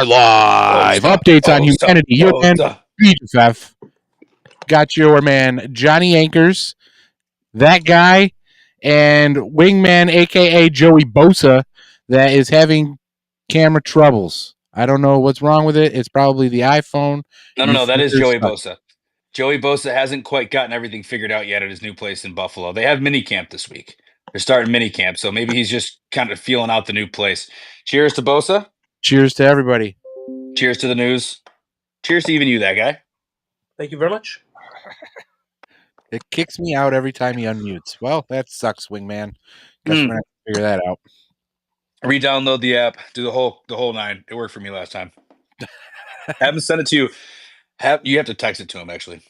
are live. Updates on humanity. Your man, BFF. Got your man, Johnny Anchors, that guy, and Wingman, a.k.a. Joey Bosa, that is having camera troubles. I don't know what's wrong with it. It's probably the iPhone. No. That is Joey Bosa. Joey Bosa hasn't quite gotten everything figured out yet at his new place in Buffalo. They have mini camp this week. They're starting mini camp, so maybe he's just kind of feeling out the new place. Cheers to Bosa. Cheers to everybody. Cheers to the news. Cheers to even you, that guy. Thank you very much. It kicks me out every time he unmutes. Well, that sucks, Wingman. Guess we're gonna have to figure that out. Re-download the app. Do the whole nine. It worked for me last time. Have him send it to you. You have to text it to him, actually.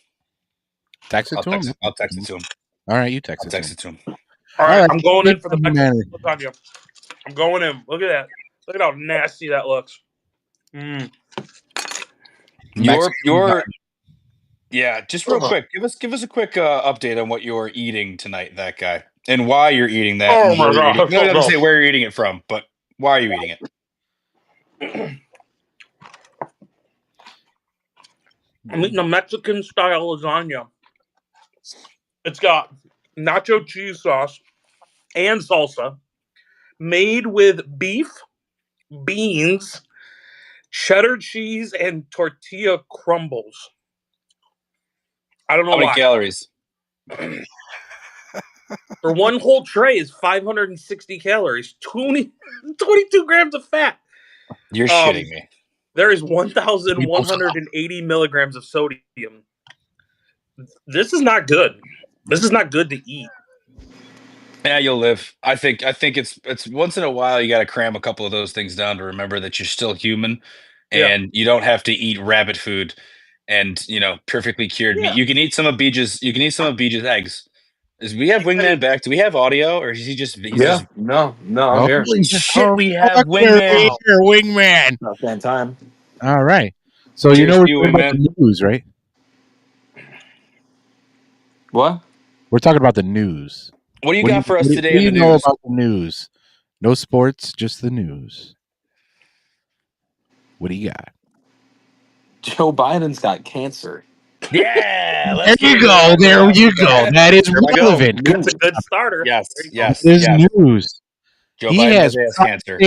Text it to him? I'll text it to him. All right, you text it to him. All right, I'm going in for the next. I'm going in. Look at that. Look at how nasty that looks. Just real quick. Give us a quick update on what you're eating tonight, that guy, and why you're eating that. Oh my god! You don't have to say where you're eating it from, but why are you eating it? I'm eating a Mexican style lasagna. It's got nacho cheese sauce and salsa, made with beef, beans, cheddar cheese, and tortilla crumbles. I don't know how many calories. For one whole tray is 560 calories, 22 grams of fat. You're shitting me. There is 1,180 milligrams of sodium. This is not good. This is not good to eat. Yeah, you'll live. I think it's once in a while you got to cram a couple of those things down to remember that you're still human, and you don't have to eat rabbit food and perfectly cured meat. You can eat some of Beej's. You can eat some of Beej's eggs. We have Wingman back? Do we have audio, or is he just? No, I'm here. Holy shit, we have Wingman. Wingman. Not that time. All right. So Cheers you know to we're you, talking about the news, right? What? We're talking about the news. What do you got for us today? What do you know about the news? No sports, just the news. What do you got? Joe Biden's got cancer. Yeah, there you go. There you go. That is relevant. That's a good starter. Yes. This is news. Joe he Biden has cancer.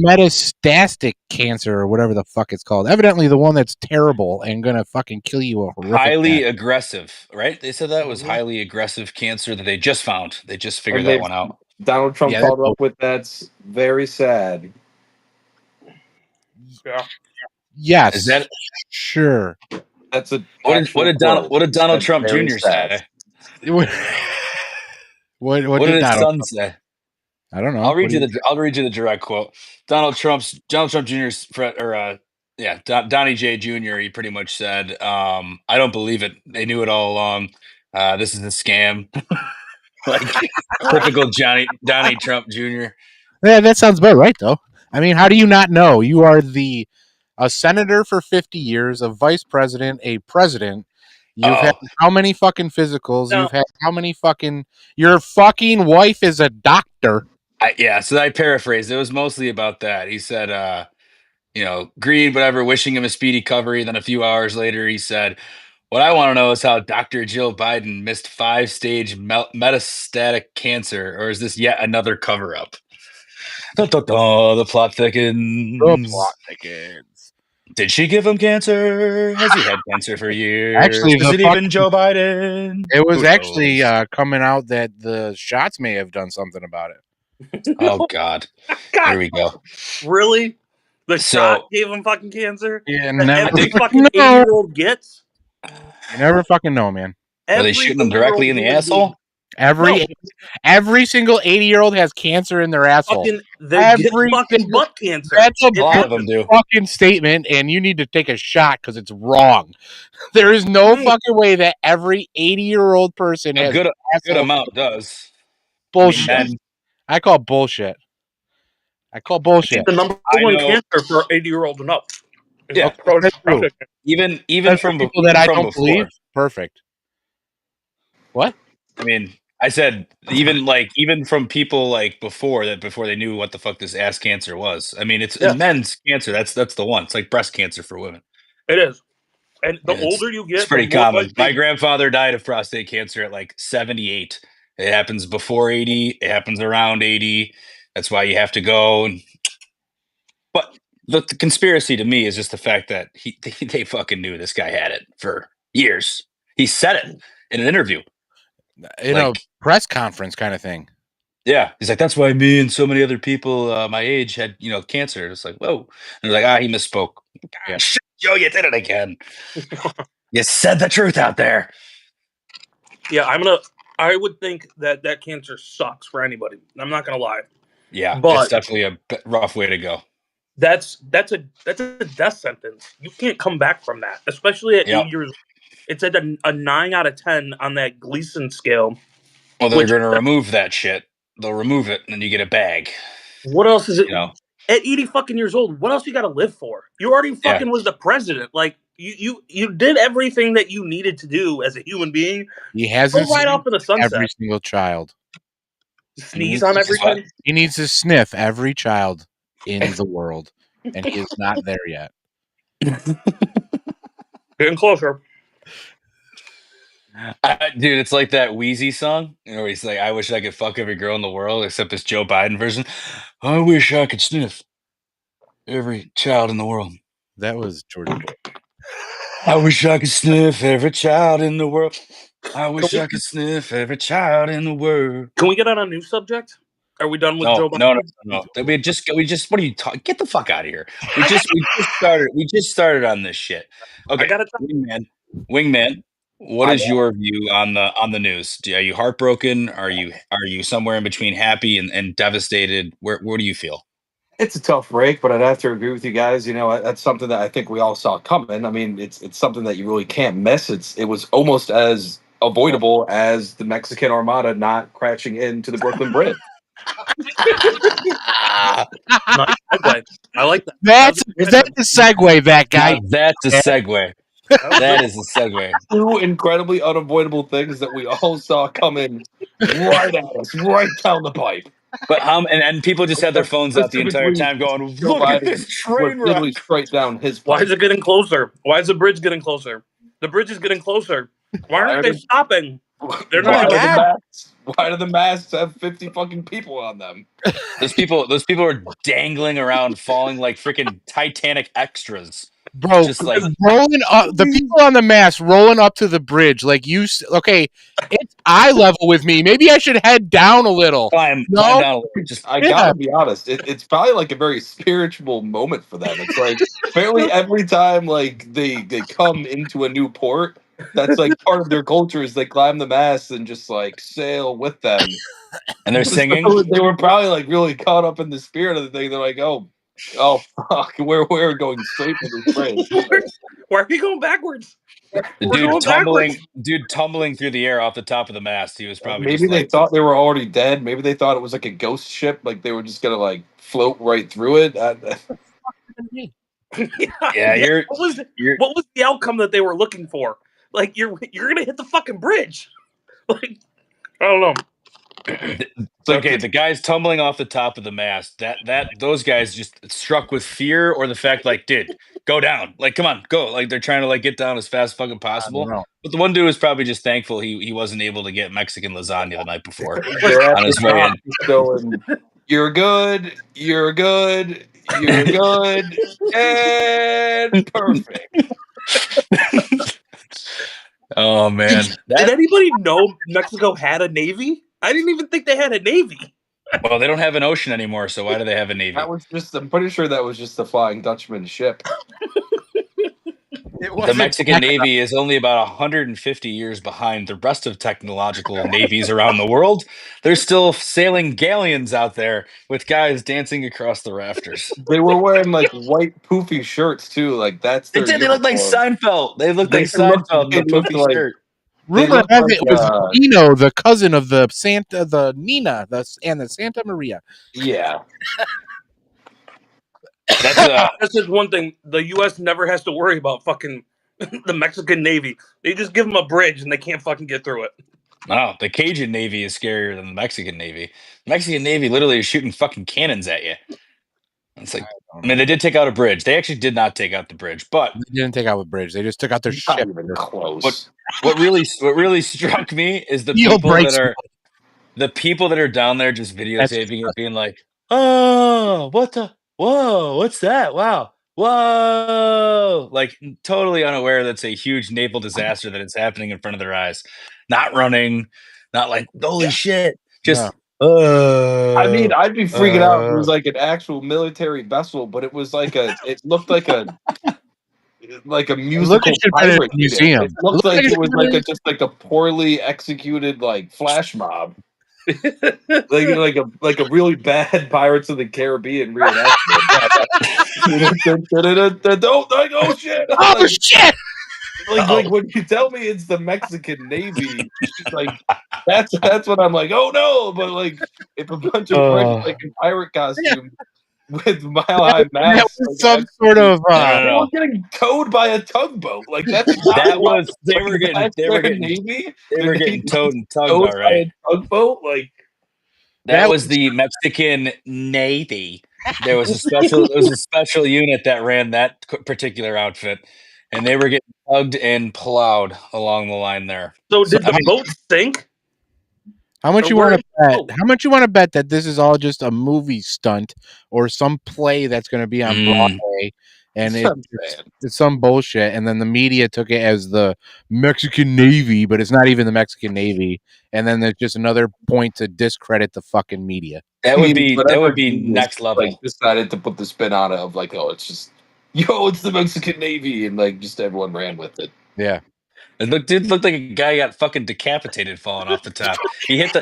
Metastatic cancer, or whatever the fuck it's called. Evidently, the one that's terrible and gonna fucking kill you. Highly aggressive, right? They said that was highly aggressive cancer that they just found. They just figured that one out. Donald Trump followed up with that's very sad. Yeah. Yes. Is that sure? That's a what did Donald Trump Jr. say? What did his son say? I don't know. I'll read you the direct quote. Donald Trump Jr.'s Donnie J Jr. He pretty much said, "I don't believe it. They knew it all along. This is a scam." Like typical Donnie Trump Jr. Yeah, that sounds about right, though. I mean, how do you not know? You are a senator for 50 years, a vice president, a president. You've had how many fucking physicals? No. You've had how many fucking... Your fucking wife is a doctor. So I paraphrased. It was mostly about that. He said, greed, whatever, wishing him a speedy recovery. Then a few hours later, he said, what I want to know is how Dr. Jill Biden missed 5-stage metastatic cancer, or is this yet another cover-up? The plot thickens. The plot thickens. Did she give him cancer? Has he had cancer for years? Actually, is it even Joe Biden? It was actually coming out that the shots may have done something about it. Oh, God. Here we go. Really? The shot gave him fucking cancer? Yeah, every fucking 80-year-old gets? You never fucking know, man. Are they shooting him directly in the asshole? Every single 80-year-old has cancer in their asshole. Every fucking butt cancer. That's a lot of them do. Fucking statement, and you need to take a shot because it's wrong. There is no fucking way that every 80-year-old person has a good amount does. Bullshit. I call bullshit. The number one cancer for 80-year-olds and up. Yeah, even from people that I don't believe. Perfect. What? I mean, I said even from people like before they knew what the fuck this ass cancer was. I mean, it's men's cancer. That's the one. It's like breast cancer for women. It is. And the And older you it's get, pretty the more common. likely. My grandfather died of prostate cancer at like 78. It happens before 80. It happens around 80. That's why you have to go. But the conspiracy to me is just the fact that they fucking knew this guy had it for years. He said it in an interview. In a press conference kind of thing. Yeah. He's like, that's why me and so many other people my age had, cancer. It's like, whoa. And they're like, he misspoke. Yeah. Shit, Joe, you did it again. You said the truth out there. Yeah, I would think that cancer sucks for anybody. I'm not gonna lie. Yeah, but it's definitely a rough way to go. That's a death sentence. You can't come back from that, especially at 8 years. It's at a 9 out of 10 on that Gleason scale. Well, they're going to remove that shit. They'll remove it, and then you get a bag. What else is it? At 80 fucking years old, what else you got to live for? You already fucking was the president. Like you did everything that you needed to do as a human being. He hasn't right off in the sunset. Every single child. Sneeze on everybody. He needs to sniff every child in the world, and he is not there yet. Getting closer. Dude, it's like that Wheezy song, where he's like, I wish I could fuck every girl in the world, except this Joe Biden version. I wish I could sniff every child in the world. That was Jordan. I wish I could sniff every child in the world. I wish I could sniff every child in the world. Can we get on a new subject? Are we done with Joe Biden? No. We just what are you talking? Get the fuck out of here. We just started on this shit. Okay. Wingman. What is your view on the news? Are you heartbroken? Are you somewhere in between happy and devastated? Where do you feel? It's a tough break, but I'd have to agree with you guys. That's something that I think we all saw coming. I mean, it's something that you really can't miss. It was almost as avoidable as the Mexican Armada not crashing into the Brooklyn Bridge. Nice segue. I like that. That's a segue, that guy. Now that's a segue. That is a segue. Two incredibly unavoidable things that we all saw coming right at us, right down the pipe. But and people just had their phones out the entire time going, look at this train wreck. Literally straight down his pipe. Why is it getting closer? Why is the bridge getting closer? The bridge is getting closer. Why aren't they stopping? They're not why do the masts have 50 fucking people on them? Those people are dangling around, falling like freaking Titanic extras. Bro, just like rolling up, the people on the mast rolling up to the bridge. Like it's eye level with me. Maybe I should head down a little. Climb down a little. I gotta be honest. It's probably like a very spiritual moment for them. It's like apparently every time like they come into a new port, that's like part of their culture is they climb the mast and just like sail with them. And they're singing. So they were probably like really caught up in the spirit of the thing. They're like, oh fuck, we're going straight for this bridge. Why are we going backwards? The dude tumbling through the air off the top of the mast. He was probably maybe they thought they were already dead. Maybe they thought it was like a ghost ship, like they were just gonna like float right through it. Yeah, what was the outcome that they were looking for? Like you're gonna hit the fucking bridge. Like I don't know. Okay, the guys tumbling off the top of the mast. Those guys just struck with fear, or the fact like, dude, go down. Like, come on, go. Like they're trying to like get down as fast as fucking possible. But the one dude was probably just thankful he wasn't able to get Mexican lasagna the night before on his way in. Going, you're good, you're good, you're good, and perfect. Oh man! Did anybody know Mexico had a navy? I didn't even think they had a navy. Well, they don't have an ocean anymore, so why do they have a navy? I'm pretty sure that was just the Flying Dutchman ship. The Mexican Navy is only about 150 years behind the rest of technological navies around the world. They're still sailing galleons out there with guys dancing across the rafters. They were wearing like white poofy shirts too. Like that's their They look like Seinfeld. They look like Seinfeld in the poofy shirt. Rumor has it was Nino, the cousin of the Nina, and the Santa Maria. Yeah. That's just one thing. The U.S. never has to worry about fucking the Mexican Navy. They just give them a bridge and they can't fucking get through it. No, the Cajun Navy is scarier than the Mexican Navy. The Mexican Navy literally is shooting fucking cannons at you. It's like, I mean, they did take out a bridge. They actually did not take out the bridge, but they didn't take out a bridge. They just took out their Not ship. even close. What really struck me is the Steel people breaks that are down there just videotaping it, being like, "Oh, whoa, what's that? Wow, whoa!" Like totally unaware that's a huge naval disaster that is happening in front of their eyes. Not running, not like holy shit, just. I mean, I'd be freaking out if it was like an actual military vessel, but it was like it looked like a musical pirate. museum. It looked like it was like a poorly executed like flash mob. like a really bad Pirates of the Caribbean reenactment. Oh shit! Oh shit! Like when you tell me it's the Mexican Navy, like that's when I'm like, oh no! But like if a bunch of Brits like in pirate costume with mile high masts, that was some sort of they were getting towed by a tugboat. Like that's not they were getting Navy. They were getting towed and tugged, all right. By a tugboat, like that was the Mexican Navy. There was a special unit that ran that particular outfit, and they were getting tugged and plowed along the line there. So did the boat sink? How much you want to bet? How much you want to bet that this is all just a movie stunt or some play that's going to be on Broadway, and it's some bullshit, and then the media took it as the Mexican Navy, but it's not even the Mexican Navy, and then there's just another point to discredit the fucking media. That would be next level. Like decided to put the spin on it of like, oh, it's just it's the Mexican Navy, and like just everyone ran with it. Yeah. It looked like a guy got fucking decapitated falling off the top. He hit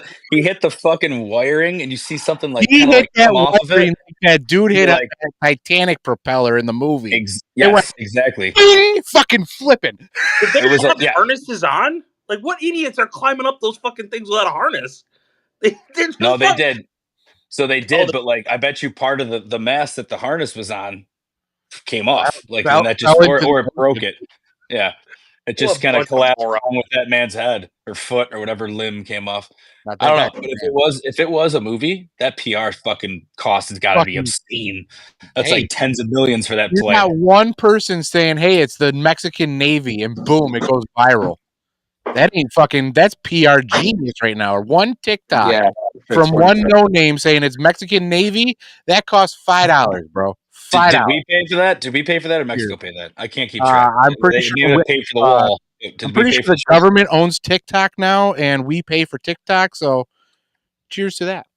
the fucking wiring, and you see something like kind of like come off of it. That dude hit a Titanic propeller in the movie. Yes, exactly. Fucking flipping. Did they have harnesses on? Like, what idiots are climbing up those fucking things without a harness? They did. So they did, but like, I bet you part of the mast that the harness was on came off. Like, and that just or it broke it. Yeah. It just kind of collapsed wrong with that man's head or foot or whatever limb came off. I don't know. But if it was a movie, that PR fucking cost has got to be obscene. That's like tens of millions for that play. Not one person saying, "Hey, it's the Mexican Navy," and boom, it goes viral. That ain't fucking. That's PR genius right now. Or one TikTok from one no name saying it's Mexican Navy. That costs $5, bro. Did we pay for that? Did we pay for that, or Mexico pay that? I can't keep track. I'm pretty sure we paid for the wall. I'm pretty sure the government owns TikTok now, and we pay for TikTok. So, cheers to that.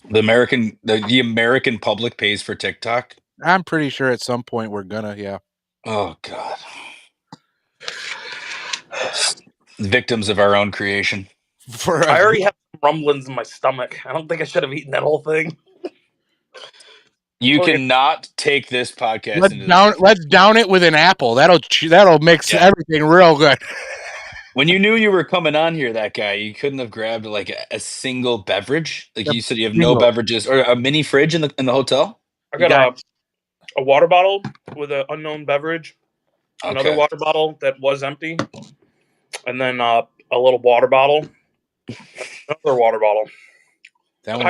The American public pays for TikTok. I'm pretty sure at some point we're gonna, yeah. Oh God. Victims of our own creation. I already have rumblings in my stomach. I don't think I should have eaten that whole thing. You cannot take this podcast. Let's down it with an apple. That'll mix everything real good. When you knew you were coming on here, that guy, you couldn't have grabbed like a single beverage. Like you said, you have no beverages or a mini fridge in the hotel. I got a water bottle with an unknown beverage, another water bottle that was empty, and then a little water bottle, another water bottle. That one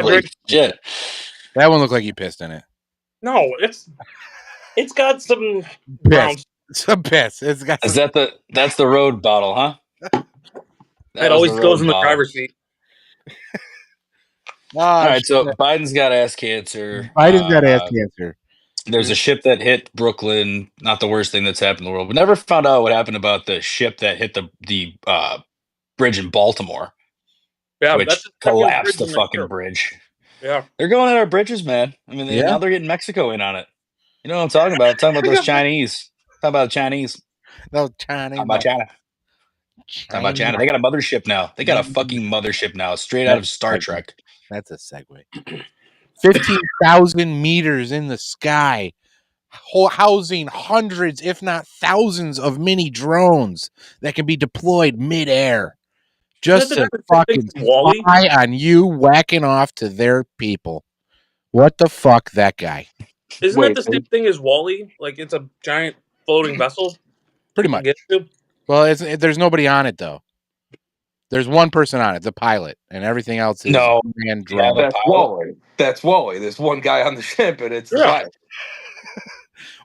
looked like you pissed in it. No, it's got some piss. Some piss. It's got. That's the road bottle, huh? It always goes in the driver's seat. All right, so Biden's got ass cancer. There's a ship that hit Brooklyn. Not the worst thing that's happened in the world. We never found out what happened about the ship that hit the bridge in Baltimore. Yeah, which collapsed the fucking bridge. Yeah, they're going at our bridges, man. I mean, now they're getting Mexico in on it. You know what I'm talking about? I'm talking about those Chinese. Talking about Chinese. Those Chinese. Talking about China. Talking about China. They got a mothership now. They got a fucking mothership now, straight out of Star Trek. That's a segue. 15,000 meters in the sky, housing hundreds, if not thousands, of mini drones that can be deployed midair. Just to fucking fly on you whacking off to their people. What the fuck, that guy? Isn't that the same thing as Wall-E? Like, it's a giant floating vessel? Pretty much. Well, there's nobody on it, though. There's one person on it, the pilot, and everything else is No. man drone. That's Wally. That's Wally. There's one guy on the ship, and it's the pilot.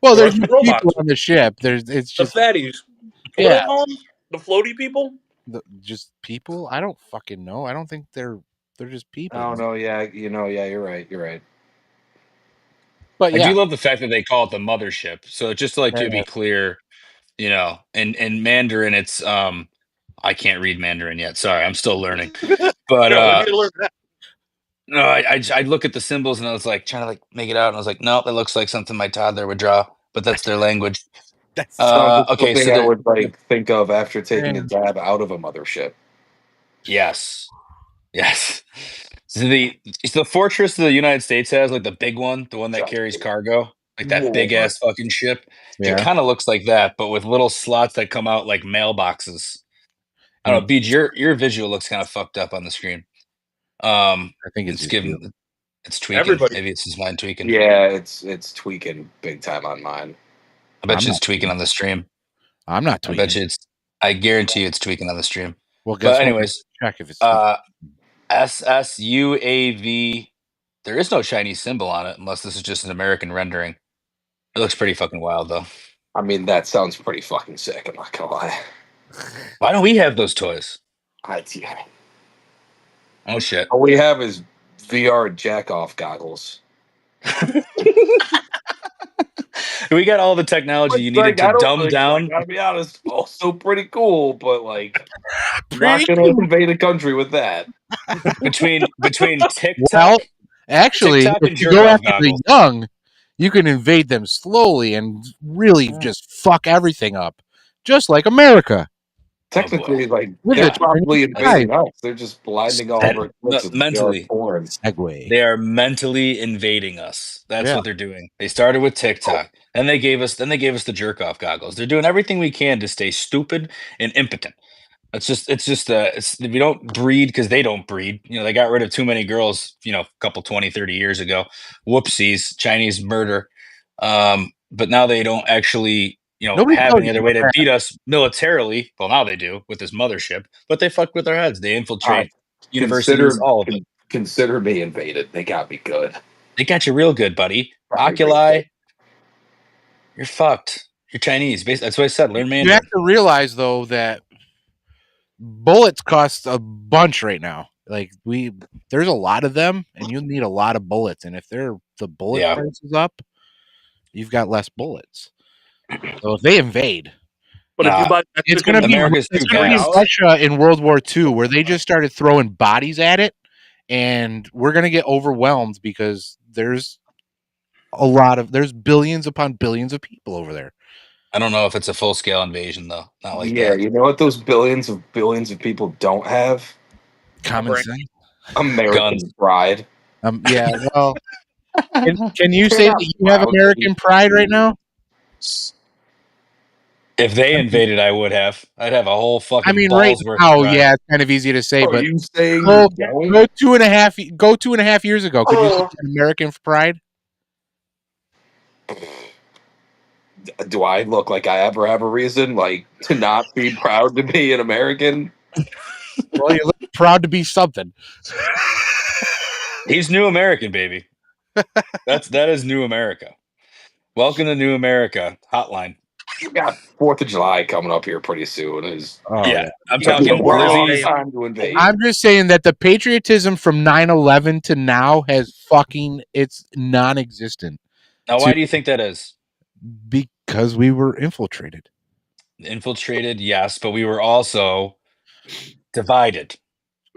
Well, The there's rest no are robots. people on the ship. It's just the fatties. What do they call them? The floaty people? just people. I don't fucking know. I don't think they're just people. Oh no, yeah, you're right. But I yeah, do love the fact that they call it the Mothership. So just like to be clear, you know, in Mandarin, it's I can't read Mandarin yet. Sorry, I'm still learning. But No, we need to learn that. no, I look at the symbols and I was like trying to like make it out, and I was like, no, that looks like something my toddler would draw, but that's their language. that's Okay, thing so I would like think of after taking a Man. dab out of a mothership. yes. So the fortress the United States has, like the big one, the one that carries cargo, like that big ass fucking ship. Yeah. It kind of looks like that, but with little slots that come out like mailboxes. I don't know, Beej, your visual looks kind of fucked up on the screen. I think it's giving it's tweaking. Everybody. Maybe it's just mine tweaking. Yeah, it's tweaking big time on mine. I bet you it's tweaking on the stream. I'm not tweaking. I guarantee it's tweaking on the stream. Well, guess but anyways, check if it's SSUAV. There is no Chinese symbol on it unless this is just an American rendering. It looks pretty fucking wild though. I mean, that sounds pretty fucking sick. I'm not gonna lie. Why don't we have those toys? Yeah. Oh shit! All we have is VR jack-off goggles. We got all the technology you needed to dumb down. I gotta be honest, also pretty cool, but like, not gonna invade a country with that. Between TikTok, well, actually, TikTok if you go after the young, you can invade them slowly and really just fuck everything up, just like America. Technically, they're probably invading us. They're just blinding all of our kids mentally. Segway. They are mentally invading us. That's what they're doing. They started with TikTok, and they gave us the jerk off goggles. They're doing everything we can to stay stupid and impotent. We don't breed because they don't breed. You know, they got rid of too many girls, you know, a couple 20, 30 years ago. Whoopsies, Chinese murder. But now they don't actually, you know, have any other way to beat us militarily. Well, now they do with this mothership, but they fuck with our heads. They infiltrate universities, all of it. Consider me invaded. They got me good. They got you real good, buddy. Oculi, you're fucked. You're Chinese. That's what I said. Learn Mandarin. You have to realize, though, that bullets cost a bunch right now. Like there's a lot of them, and you need a lot of bullets. And if the bullet price is up, you've got less bullets. So if they invade, but if you buy it's going to be Russia in World War II, where they just started throwing bodies at it, and we're going to get overwhelmed because there's billions upon billions of people over there. I don't know if it's a full scale invasion though. Not like that. Yeah, you know what those billions of people don't have? Common sense. American pride. Yeah, well, can you say that you have American pride right now? If they invaded, I would have. I'd have a whole fucking. I mean, right now, yeah, it's kind of easy to say, but you saying go 2.5 years ago. Could you say American pride? Do I look like I ever have a reason, like, to not be proud to be an American? Well, you look proud to be something. He's New American, baby. That is New America. Welcome to New America Hotline. You got 4th of July coming up here pretty soon. I'm talking Lizzie's time to invade. I'm just saying that the patriotism from 9/11 to now it's non-existent. Now, why do you think that is? Because we were infiltrated. Infiltrated, yes, but we were also divided.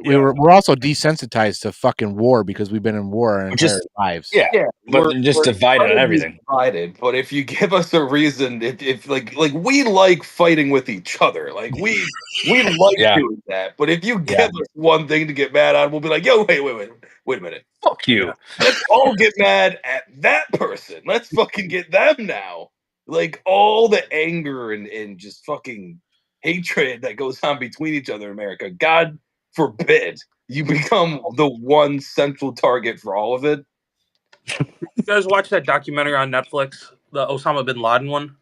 We're also desensitized to fucking war because we've been in war our entire lives. Yeah, but we're just divided on everything. Divided, but if you give us a reason, if like we like fighting with each other, like we like doing that. But if you give us one thing to get mad on, we'll be like, yo, wait a minute, fuck you. Yeah. Let's all get mad at that person. Let's fucking get them now. Like all the anger and just fucking hatred that goes on between each other in America. God forbid you become the one central target for all of it. You guys watch that documentary on Netflix, the Osama bin Laden one?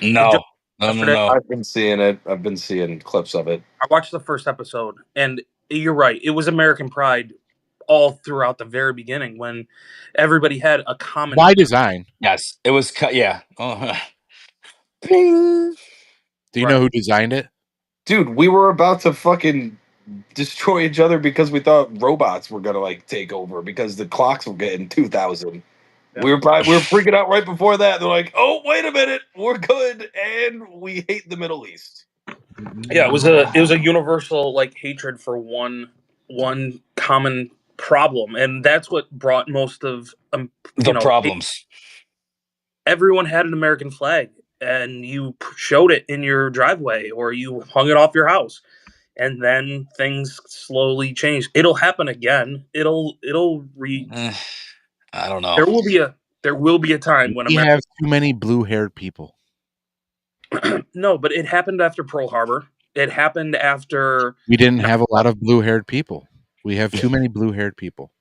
No, No. I've been seeing it. I've been seeing clips of it. I watched the first episode, and you're right. It was American Pride all throughout the very beginning when everybody had a common. By design. Yes, it was. Yeah. Oh. Do you know who designed it? Dude, we were about to fucking destroy each other because we thought robots were gonna like take over because the clocks were getting 2000. Yeah. We were freaking out right before that. They're like, "Oh, wait a minute, we're good, and we hate the Middle East." Yeah, it was a universal like hatred for one common problem, and that's what brought most of the problems. Everyone had an American flag, and you showed it in your driveway or you hung it off your house, and then things slowly changed. It'll happen again. I don't know. There will be a time when we have too many blue-haired people. No, but it happened after Pearl Harbor. It happened after we didn't have a lot of blue-haired people. We have too many blue-haired people.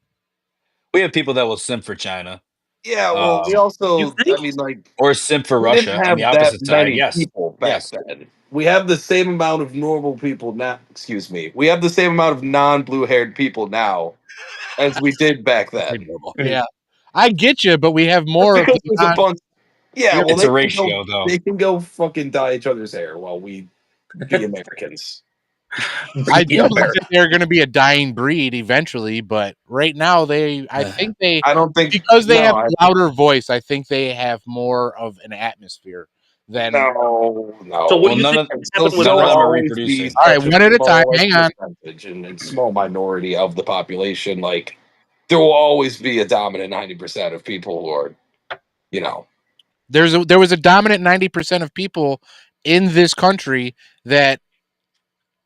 We have people that will simp for China. Yeah, well, we also, I mean, like, or simp for Russia. Didn't have on the opposite that side. many people back then. We have the same amount of normal people now. Excuse me. We have the same amount of non-blue-haired people now as we did back then. Yeah, I get you, but we have more. Because there's a bunch. Yeah, well, it's a ratio, though. They can go fucking dye each other's hair while we be Americans. I do believe that they're going to be a dying breed eventually, but right now I don't think because they have a louder voice. I think they have more of an atmosphere than no. So what do you think happened with reproducing? All right, one at a time. Hang on. And small minority of the population, like there will always be a dominant 90% of people who are, There was a dominant 90% of people in this country that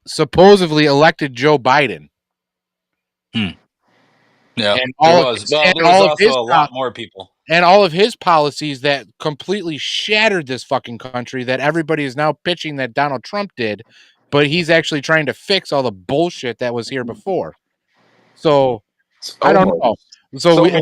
supposedly elected Joe Biden. Yeah, and there was also a lot more people. And all of his policies that completely shattered this fucking country that everybody is now pitching that Donald Trump did, but he's actually trying to fix all the bullshit that was here before. So, I don't know. So a little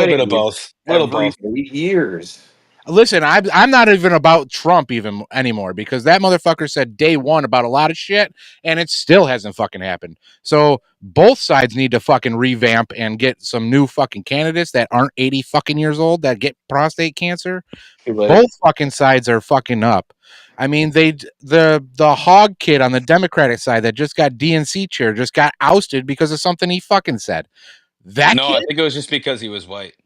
bit of both. Every 8 years. Listen, I'm not even about Trump even anymore because that motherfucker said day one about a lot of shit and it still hasn't fucking happened. So both sides need to fucking revamp and get some new fucking candidates that aren't 80 fucking years old that get prostate cancer. Both fucking sides are fucking up. I mean, the hog kid on the Democratic side that just got DNC chair just got ousted because of something he fucking said. I think it was just because he was white.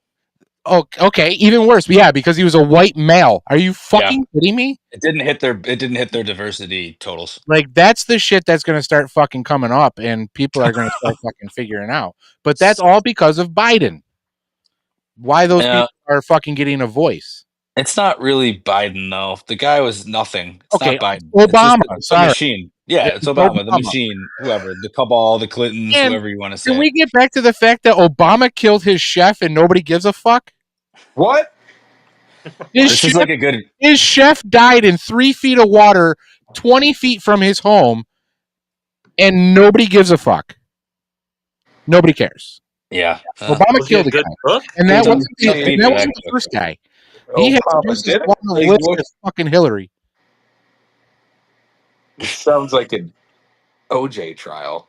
Oh, okay. Even worse. Yeah, because he was a white male. Are you fucking kidding me? It didn't hit their diversity totals. Like that's the shit that's going to start fucking coming up, and people are going to start fucking figuring out. But that's all because of Biden. Why those people are fucking getting a voice? It's not really Biden though. The guy was nothing. It's not Biden. Obama. It's the machine. Yeah, it's Obama. The machine. Whoever. The cabal. The Clintons. And whoever you want to say. Can we get back to the fact that Obama killed his chef and nobody gives a fuck? What? His chef died in 3 feet of water, 20 feet from his home, and nobody gives a fuck. Nobody cares. Yeah. Obama killed the guy. And that wasn't the first guy. He had to just on the list as fucking Hillary. It sounds like an OJ trial.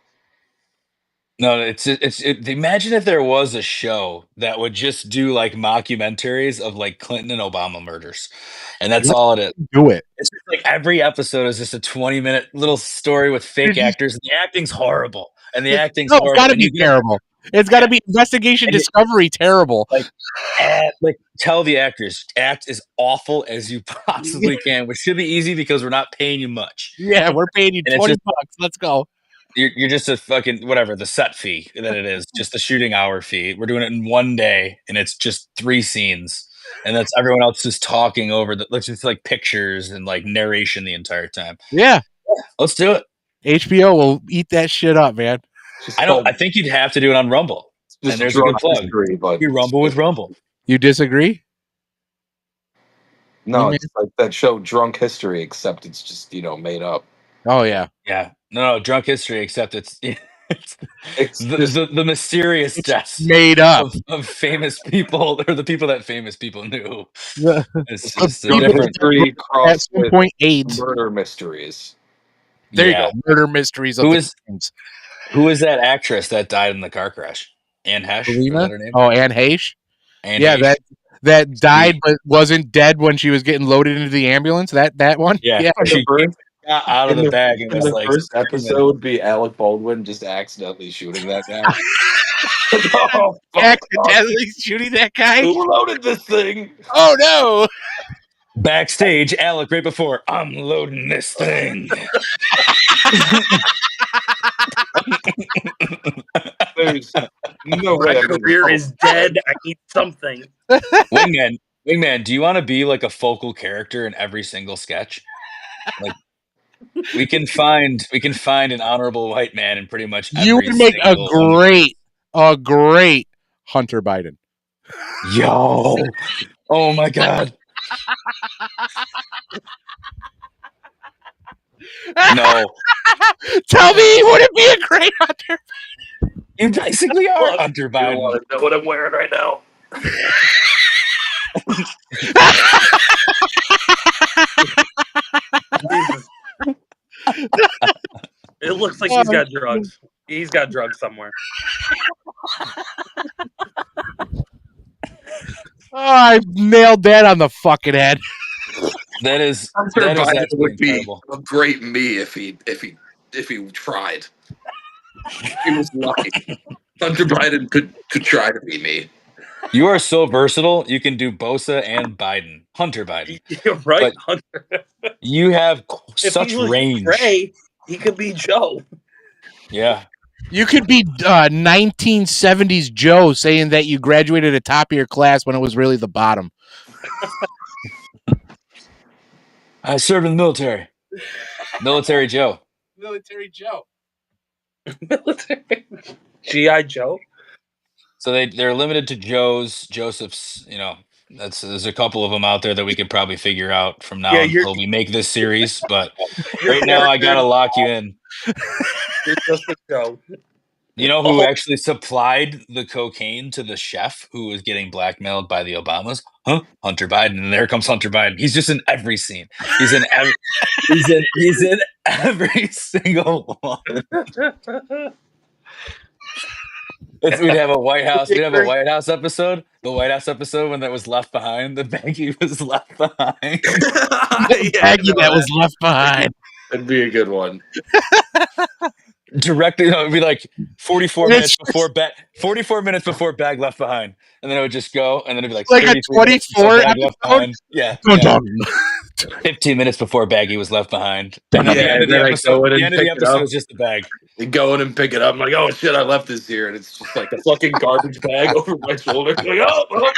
No, it's imagine if there was a show that would just do like mockumentaries of like Clinton and Obama murders, and that's all it is. Do it. It's just like every episode is just a 20-minute little story with fake actors, and the acting's horrible. It's got to be terrible. It's got to be investigation discovery terrible. Like tell the actors act as awful as you possibly can, which should be easy because we're not paying you much. Yeah, we're paying you $20. Let's go. You're just a fucking whatever the set fee that it is, just the shooting hour fee. We're doing it in one day, and it's just 3 scenes, and that's everyone else just talking over let's just like pictures and like narration the entire time. Yeah, let's do it. HBO will eat that shit up, man. I think you'd have to do it on Rumble. And there's a good plug. You Rumble with Rumble. You disagree? No, it's like that show Drunk History, except it's just made up. Oh yeah. Yeah. No, Drunk History, except it's It's the mysterious deaths made up. of famous people, or the people that famous people knew. The It's just a people different. mystery at crossed some with point AIDS. murder mysteries. There Yeah. you go. Murder mysteries of Who the is Queens. who is that actress that died in the car crash? Anne Hesh, was Selena? that her name? Oh, Anne Heche. Anne Yeah, Heche. that died but wasn't dead when she was getting loaded into the ambulance. That one. Yeah, Yeah. she got out of the bag and in was the like, first screaming. episode, be Alec Baldwin just accidentally shooting that guy. Oh, fuck. Accidentally shooting that guy. Who loaded this thing? Oh no. Backstage, Alec, right before, I'm loading this thing. There's no way My I'm gonna career follow. is dead. I need something. Wingman, do you want to be like a focal character in every single sketch? Like, we can find an honorable white man in pretty much You every would make a single great Hunter Biden. Yo. Oh my god. No. Tell me you wouldn't be a great Hunter. You basically are Look, Hunter You don't Biden. want to know what I'm wearing right now. Jesus. It looks like he's got drugs. He's got drugs somewhere. Oh, I nailed that on the fucking head. That is Hunter that is Biden actually would be incredible. a great me if he tried. He was lucky. Hunter Biden could try to be me. You are so versatile. You can do Bosa and Biden. Hunter Biden. You're right, But Hunter. you have If such he was range. Trey, he could be Joe. Yeah. You could be 1970s Joe saying that you graduated at top of your class when it was really the bottom. I served in the military. Military Joe. Military Joe. Military. G.I. Joe? So they're limited to Joseph's, there's a couple of them out there that we could probably figure out from now until we make this series, but right now I gotta lock you in. You're just a Joe. You know who actually supplied the cocaine to the chef who was getting blackmailed by the Obamas? Huh? Hunter Biden. And there comes Hunter Biden. He's just in every scene. He's in every single one. We'd have a White House. We'd have a White House episode. The White House episode when that was left behind. The baggie was left behind. Baggie that was left behind. That'd be a good one. Directly, it'd be like 44 minutes before bag. 44 minutes before bag left behind, and then it would just go, and then it'd be like a 24 bag left behind. Yeah. 15 minutes before baggie was left behind, and then the end of the episode is just the bag. They go in and pick it up. I'm like, oh shit, I left this here, and it's just like a fucking garbage bag over my shoulder. Like, oh,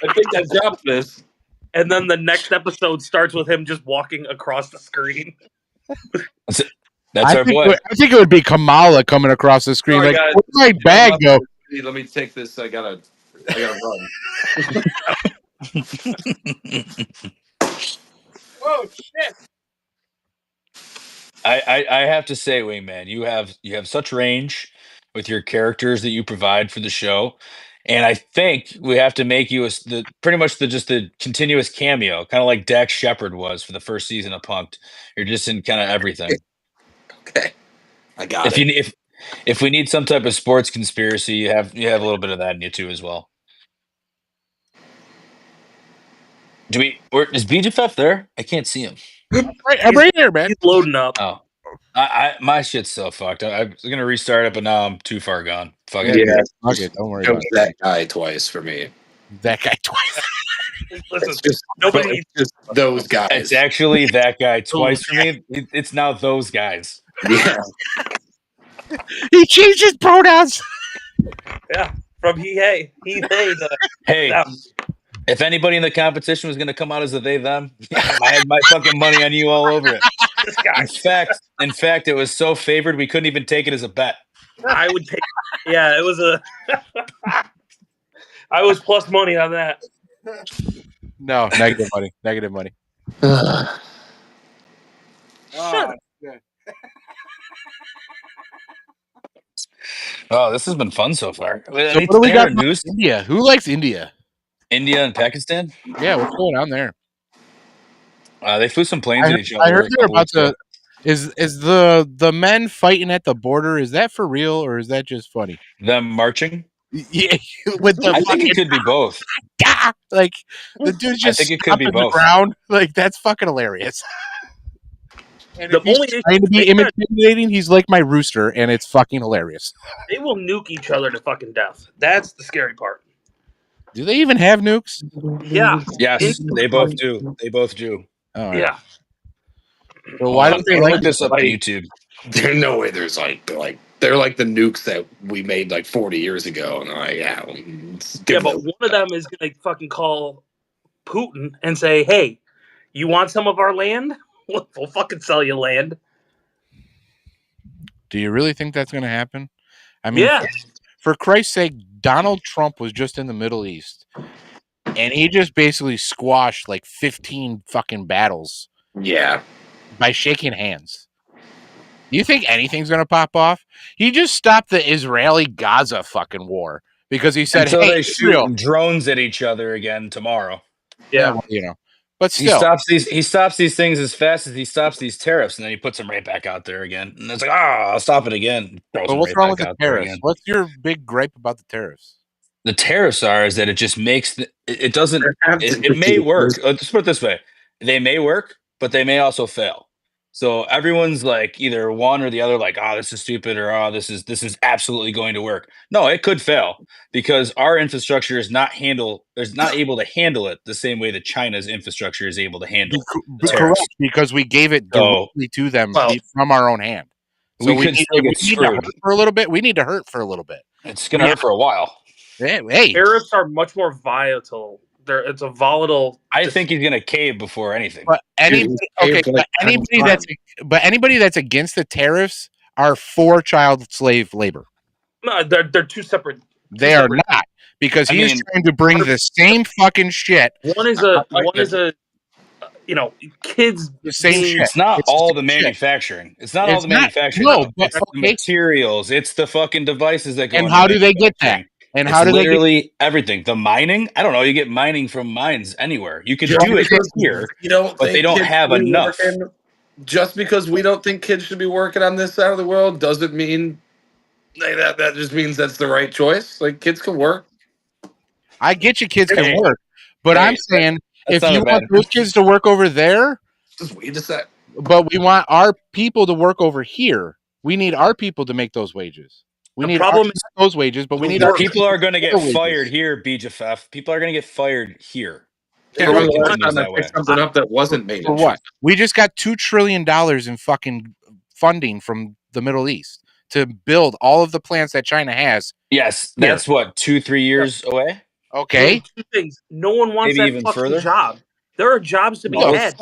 I think I dropped this. And then the next episode starts with him just walking across the screen. That's our boy. I think it would be Kamala coming across the screen. Sorry, like, guys. where's my bag go? Let me take this. I gotta run. Oh shit! I have to say, Wingman, you have such range with your characters that you provide for the show, and I think we have to make you pretty much the continuous cameo, kind of like Dax Shepard was for the first season of Punk'd. You're just in kind of everything. Okay, I got it. If we need some type of sports conspiracy, you have a little bit of that in you too as well. Is BJF there? I can't see him. I'm right here, man. He's loading up. Oh, my shit's so fucked. I was gonna restart it, but now I'm too far gone. Fuck it. Yeah, Fuck it. Don't worry about it. That guy twice for me. That guy twice. Listen, It's just nobody it's just those guys. It's actually that guy twice for me. It's now those guys. Yeah. He changed his pronouns. Yeah, from he, hey, to Hey, them. if anybody in the competition was going to come out as a they them, I had my fucking money on you all over it. This guy. In fact, it was so favored we couldn't even take it as a bet. I would take. Yeah, it was a. I was plus money on that. No, negative money. Negative money. Shut up. Oh, this has been fun so far. So what do we got from news? India? Who likes India? India and Pakistan? Yeah, what's going on there? They flew some planes at each I other. heard they're about to. Is the men fighting at the border? Is that for real or is that just funny? Them marching? Yeah, with the I think it could be both. Like the dude's just I think it could be stomping the both. ground. Like that's fucking hilarious. And The if he's only trying to be intimidating, he's like my rooster, and it's fucking hilarious. They will nuke each other to fucking death. That's the scary part. Do they even have nukes? Yeah. Yes, they both do. They both do. All right. Yeah. So why don't they look this up on like- YouTube? There's no way there's like they're like the nukes that we made like 40 years ago, and Yeah, but one of them is gonna fucking call Putin and say, "Hey, you want some of our land? We'll fucking sell you land." Do you really think that's going to happen? I mean, Yeah. for Christ's sake, Donald Trump was just in the Middle East, and he just basically squashed like 15 fucking battles. Yeah. By shaking hands. Do you think anything's going to pop off? He just stopped the Israeli-Gaza fucking war because he said, Until "Hey, they Israel." shoot drones at each other again tomorrow. Yeah. Well, you know, but He still, stops these things as fast as he stops these tariffs, and then he puts them right back out there again. And it's like, I'll stop it again. but what's wrong with the tariffs? What's your big gripe about the tariffs? The tariffs is that it just makes it doesn't. It may work. Let's put it this way: they may work, but they may also fail. So everyone's like either one or the other, like, this is stupid, or this is absolutely going to work. No, it could fail because our infrastructure is not able to handle it the same way that China's infrastructure is able to handle. Correct, because we gave it directly to them from our own hand. So we need to hurt for a little bit. We need to hurt for a little bit. It's going to hurt for a while. Hey, tariffs are much more volatile. It's a volatile. I think he's going to cave before anything. But anybody that's against the tariffs are for child slave labor. No, they're two separate. They are not, because he's trying to bring the same fucking shit. One is a kids. The same shit. It's not all the manufacturing. It's not all the manufacturing. No, but it's the materials. It's the fucking devices that go. And how do they get that? And how do they literally everything? The mining? I don't know. You get mining from mines anywhere. You could do it here, but they don't have enough. Just because we don't think kids should be working on this side of the world doesn't mean that just means that's the right choice. Like, kids can work. I get you, kids can work, but I'm saying if you want those kids to work over there, just wait a sec. But we want our people to work over here. We need our people to make those wages. We need those wages, but we need our people are going to get fired here. BJFF. People are going to get fired here. Something up that wasn't made. For what? We just got $2 trillion in fucking funding from the Middle East to build all of the plants that China has. Yes, that's what 2-3 years away. Okay. Two things. No one wants that fucking job. There are jobs to be had.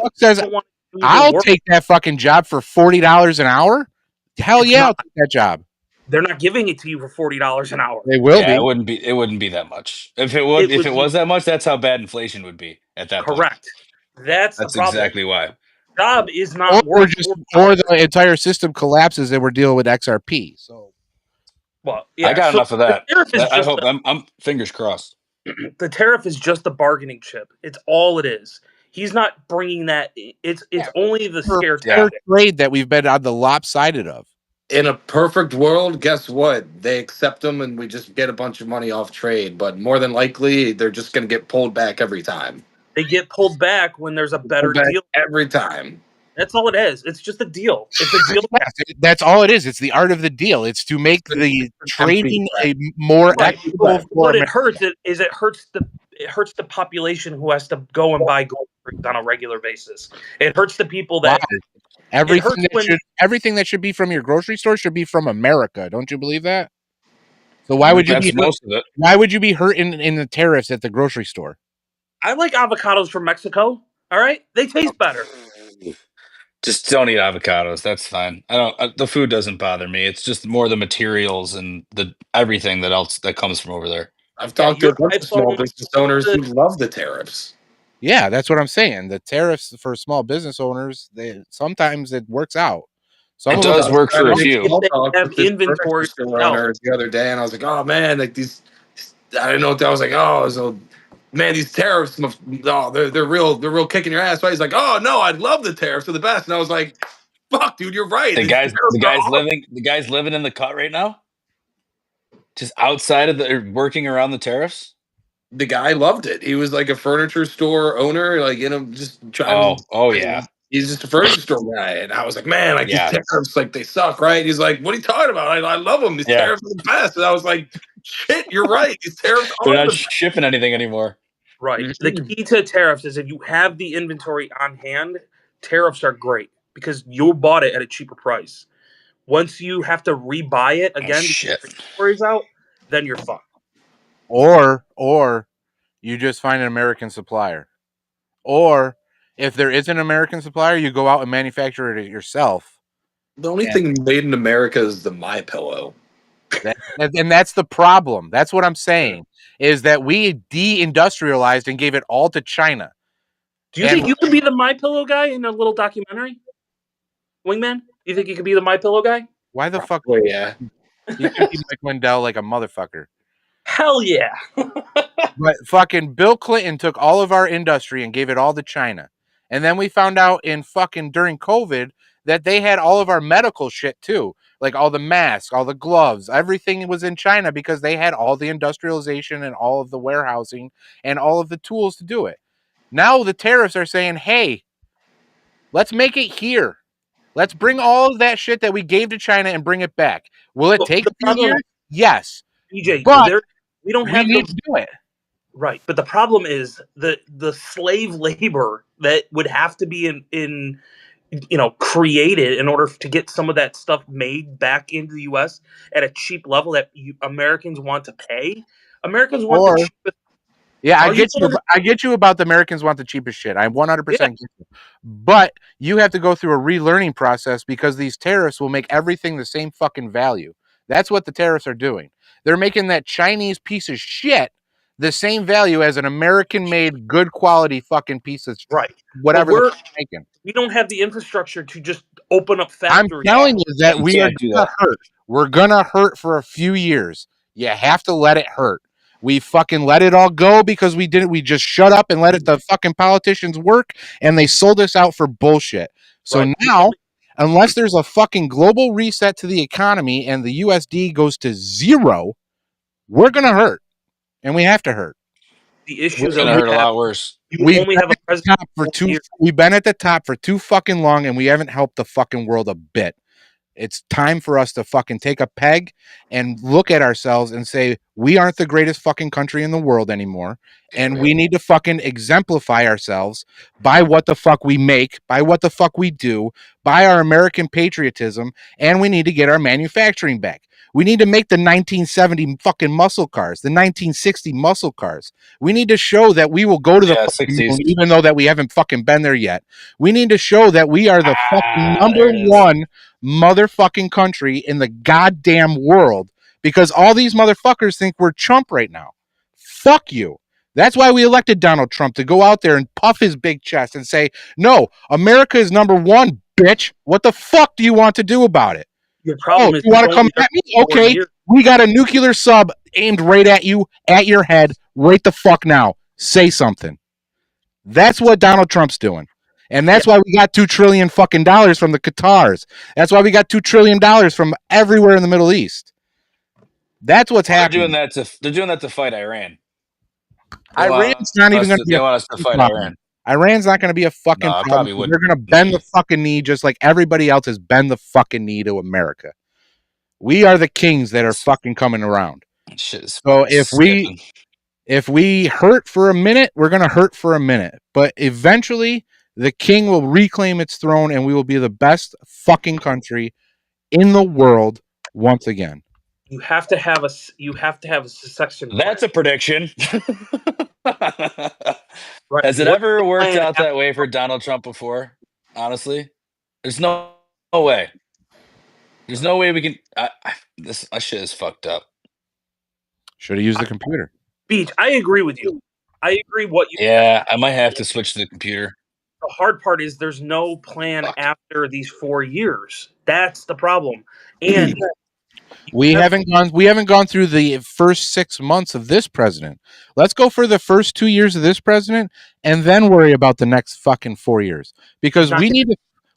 I'll take that fucking job for $40 an hour. Hell yeah, I'll take that job. They're not giving it to you for $40 an hour. They will be. It wouldn't be that much. If it was that much, that's how bad inflation would be at that point. Correct. That's exactly why. Job is not or the entire system collapses and we're dealing with XRP. So, well, yeah, I got enough of that. I hope I'm fingers crossed. The tariff is just the bargaining chip. It's all it is. He's not bringing that. It's only the scare tactic. Trade that we've been on the lopsided of. In a perfect world, guess what? They accept them and we just get a bunch of money off trade. But more than likely, they're just going to get pulled back every time. They get pulled back when there's a better deal. Every time. That's all it is. It's just a deal. It's a deal. That's all it is. It's the art of the deal. It's to make the trading a more equitable. What it hurts is it hurts the population who has to go and buy gold on a regular basis. It hurts the people that everything that should be from your grocery store should be from America. Don't you believe that? So why would you be most of it? Why would you be hurting in the tariffs at the grocery store? I like avocados from Mexico. All right, they taste better. Just don't eat avocados. That's fine. The food doesn't bother me. It's just more the materials and everything that comes from over there. I've talked to a bunch of small business owners who love the tariffs. Yeah, that's what I'm saying. The tariffs for small business owners, sometimes it works out. It does work for a few. Have inventory the other day, and I was like, "Oh man, like these." I didn't know what that was like. Oh, so man, these tariffs, they're real kicking your ass. Right? He's like, "Oh no, I love the tariffs, they're the best." And I was like, "Fuck, dude, you're right." The guy's living in the cut right now, just outside of working around the tariffs. The guy loved it. He was like a furniture store owner, like just driving. Oh yeah. He's just a furniture store guy, and I was like, man, like these tariffs, like they suck, right? He's like, what are you talking about? I love them. These tariffs are the best. And I was like, shit, you're right. These tariffs They're are not shipping anything anymore. Right. The key to tariffs is if you have the inventory on hand, tariffs are great because you bought it at a cheaper price. Once you have to rebuy it again because the inventory's out, then you're fucked. Or you just find an American supplier. Or if there is an American supplier, you go out and manufacture it yourself. The only thing made in America is the MyPillow. And that's the problem. That's what I'm saying, is that we de-industrialized and gave it all to China. Do you think you could be the MyPillow guy in a little documentary? Wingman? You think you could be the MyPillow guy? Why the fuck? Yeah. You could be Mike Lindell like a motherfucker. Hell yeah. But fucking Bill Clinton took all of our industry and gave it all to China. And then we found out during COVID that they had all of our medical shit too. Like all the masks, all the gloves, everything was in China because they had all the industrialization and all of the warehousing and all of the tools to do it. Now the tariffs are saying, hey, let's make it here. Let's bring all of that shit that we gave to China and bring it back. Will it take a few years? Yes. BJ, but we need to do it. Right. But the problem is the slave labor that would have to be in created in order to get some of that stuff made back into the U.S. at a cheap level that Americans want to pay. Americans want the cheapest. Yeah, I get you about the Americans want the cheapest shit. I 100% get you. But you have to go through a relearning process because these tariffs will make everything the same fucking value. That's what the tariffs are doing. They're making that Chinese piece of shit the same value as an American-made, good quality fucking piece of whatever they're making. We don't have the infrastructure to just open up factories. I'm telling you that we are gonna hurt. We're gonna hurt for a few years. You have to let it hurt. We fucking let it all go because we didn't. We just shut up and let the fucking politicians work, and they sold us out for bullshit. So now, unless there's a fucking global reset to the economy and the USD goes to zero, we're gonna hurt, and we have to hurt. The issues are gonna hurt a lot worse. We've been at the top for too fucking long, and we haven't helped the fucking world a bit. It's time for us to fucking take a peg and look at ourselves and say, we aren't the greatest fucking country in the world anymore. And we need to fucking exemplify ourselves by what the fuck we make, by what the fuck we do, by our American patriotism. And we need to get our manufacturing back. We need to make the 1970 fucking muscle cars, the 1960 muscle cars. We need to show that we will go to the fucking moon, even though that we haven't fucking been there yet. We need to show that we are the fucking number one motherfucking country in the goddamn world because all these motherfuckers think we're chump right now. Fuck you. That's why we elected Donald Trump, to go out there and puff his big chest and say, no, America is number one, bitch. What the fuck do you want to do about it? Your problem is you want to come at me? Okay, we got a nuclear sub aimed right at you, at your head, right the fuck now. Say something. That's what Donald Trump's doing. And that's why we got $2 trillion fucking dollars from the Qatars. That's why we got $2 trillion from everywhere in the Middle East. That's what's happening. They're doing that to fight Iran. Iran's not even going to be they want us to fight Iran. Iran's not going to be a fucking problem. They're going to bend the fucking knee just like everybody else has bent the fucking knee to America. We are the kings that are fucking coming around. So if we hurt for a minute, we're going to hurt for a minute. But eventually, the king will reclaim its throne and we will be the best fucking country in the world once again. You have to have a succession. That's a prediction. Has it ever worked out that way for Donald Trump before? Honestly, there's no way. There's no way we can. This shit is fucked up. Should have used the computer. Beach, I agree with you. I agree what you. Yeah, I might have to switch to the computer. the hard part is there's no plan after these 4 years. That's the problem. And we haven't gone through the first 6 months of this president. Let's go for the first 2 years of this president and then worry about the next fucking 4 years, because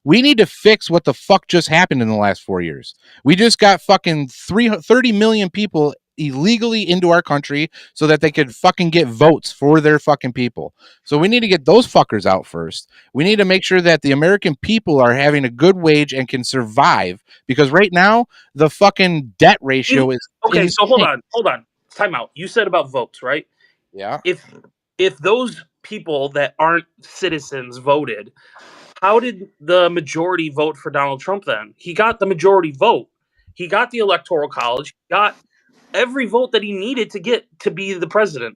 we need to fix what the fuck just happened in the last 4 years. We just got fucking 30 million people illegally into our country so that they could fucking get votes for their fucking people. So we need to get those fuckers out first. We need to make sure that the American people are having a good wage and can survive, because right now the fucking debt ratio is okay. insane. So hold on. Time out. You said about votes, right? Yeah. If those people that aren't citizens voted, how did the majority vote for Donald Trump then? He got the majority vote. He got the Electoral College. He got every vote that he needed to get to be the president.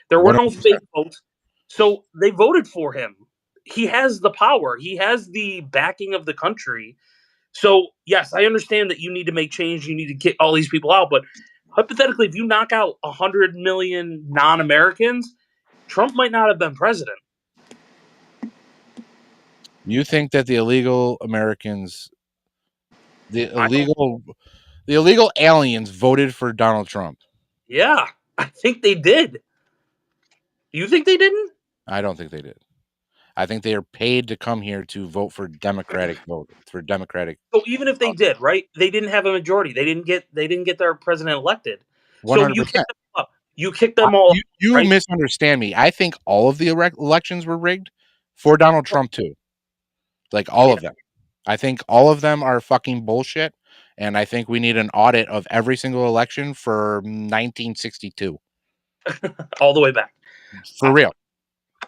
There were no 100%. fake votes. So they voted for him. He has the power. He has the backing of the country. So, yes, I understand that you need to make change. You need to get all these people out. But hypothetically, if you knock out 100 million non-Americans, Trump might not have been president. You think that the illegal Americans, the illegal aliens voted for Donald Trump? Yeah, I think they did. You think they didn't? I don't think they did. I think they are paid to come here to vote for Democratic vote for Democratic. So even if they did, right? They didn't have a majority. They didn't get their president elected. 100%. So you kicked them up. You kicked them all. You right? misunderstand me. I think all of the elections were rigged for Donald Trump too. Like all of them. I think all of them are fucking bullshit, and I think we need an audit of every single election for 1962. All the way back. For real.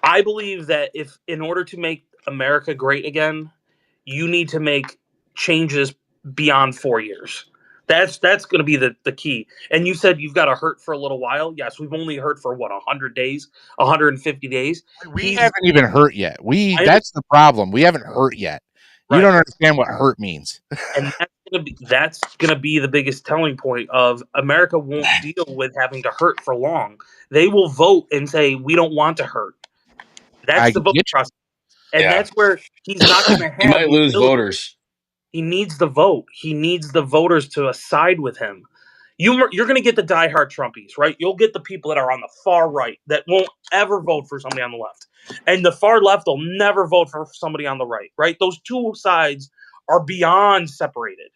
I believe that if in order to make America great again, you need to make changes beyond 4 years. That's going to be the key. And you said you've got to hurt for a little while. Yes, we've only hurt for 100 days, 150 days. We haven't even hurt yet. That's the problem. We haven't hurt yet. You don't understand what hurt means. And that's gonna be the biggest telling point of America won't deal with having to hurt for long. They will vote and say we don't want to hurt. That's the voting process. And that's where he's not going to have. He might lose voters. He needs the vote. He needs the voters to side with him. You're going to get the diehard Trumpies, right? You'll get the people that are on the far right that won't ever vote for somebody on the left. And the far left will never vote for somebody on the right, right? Those two sides are beyond separated.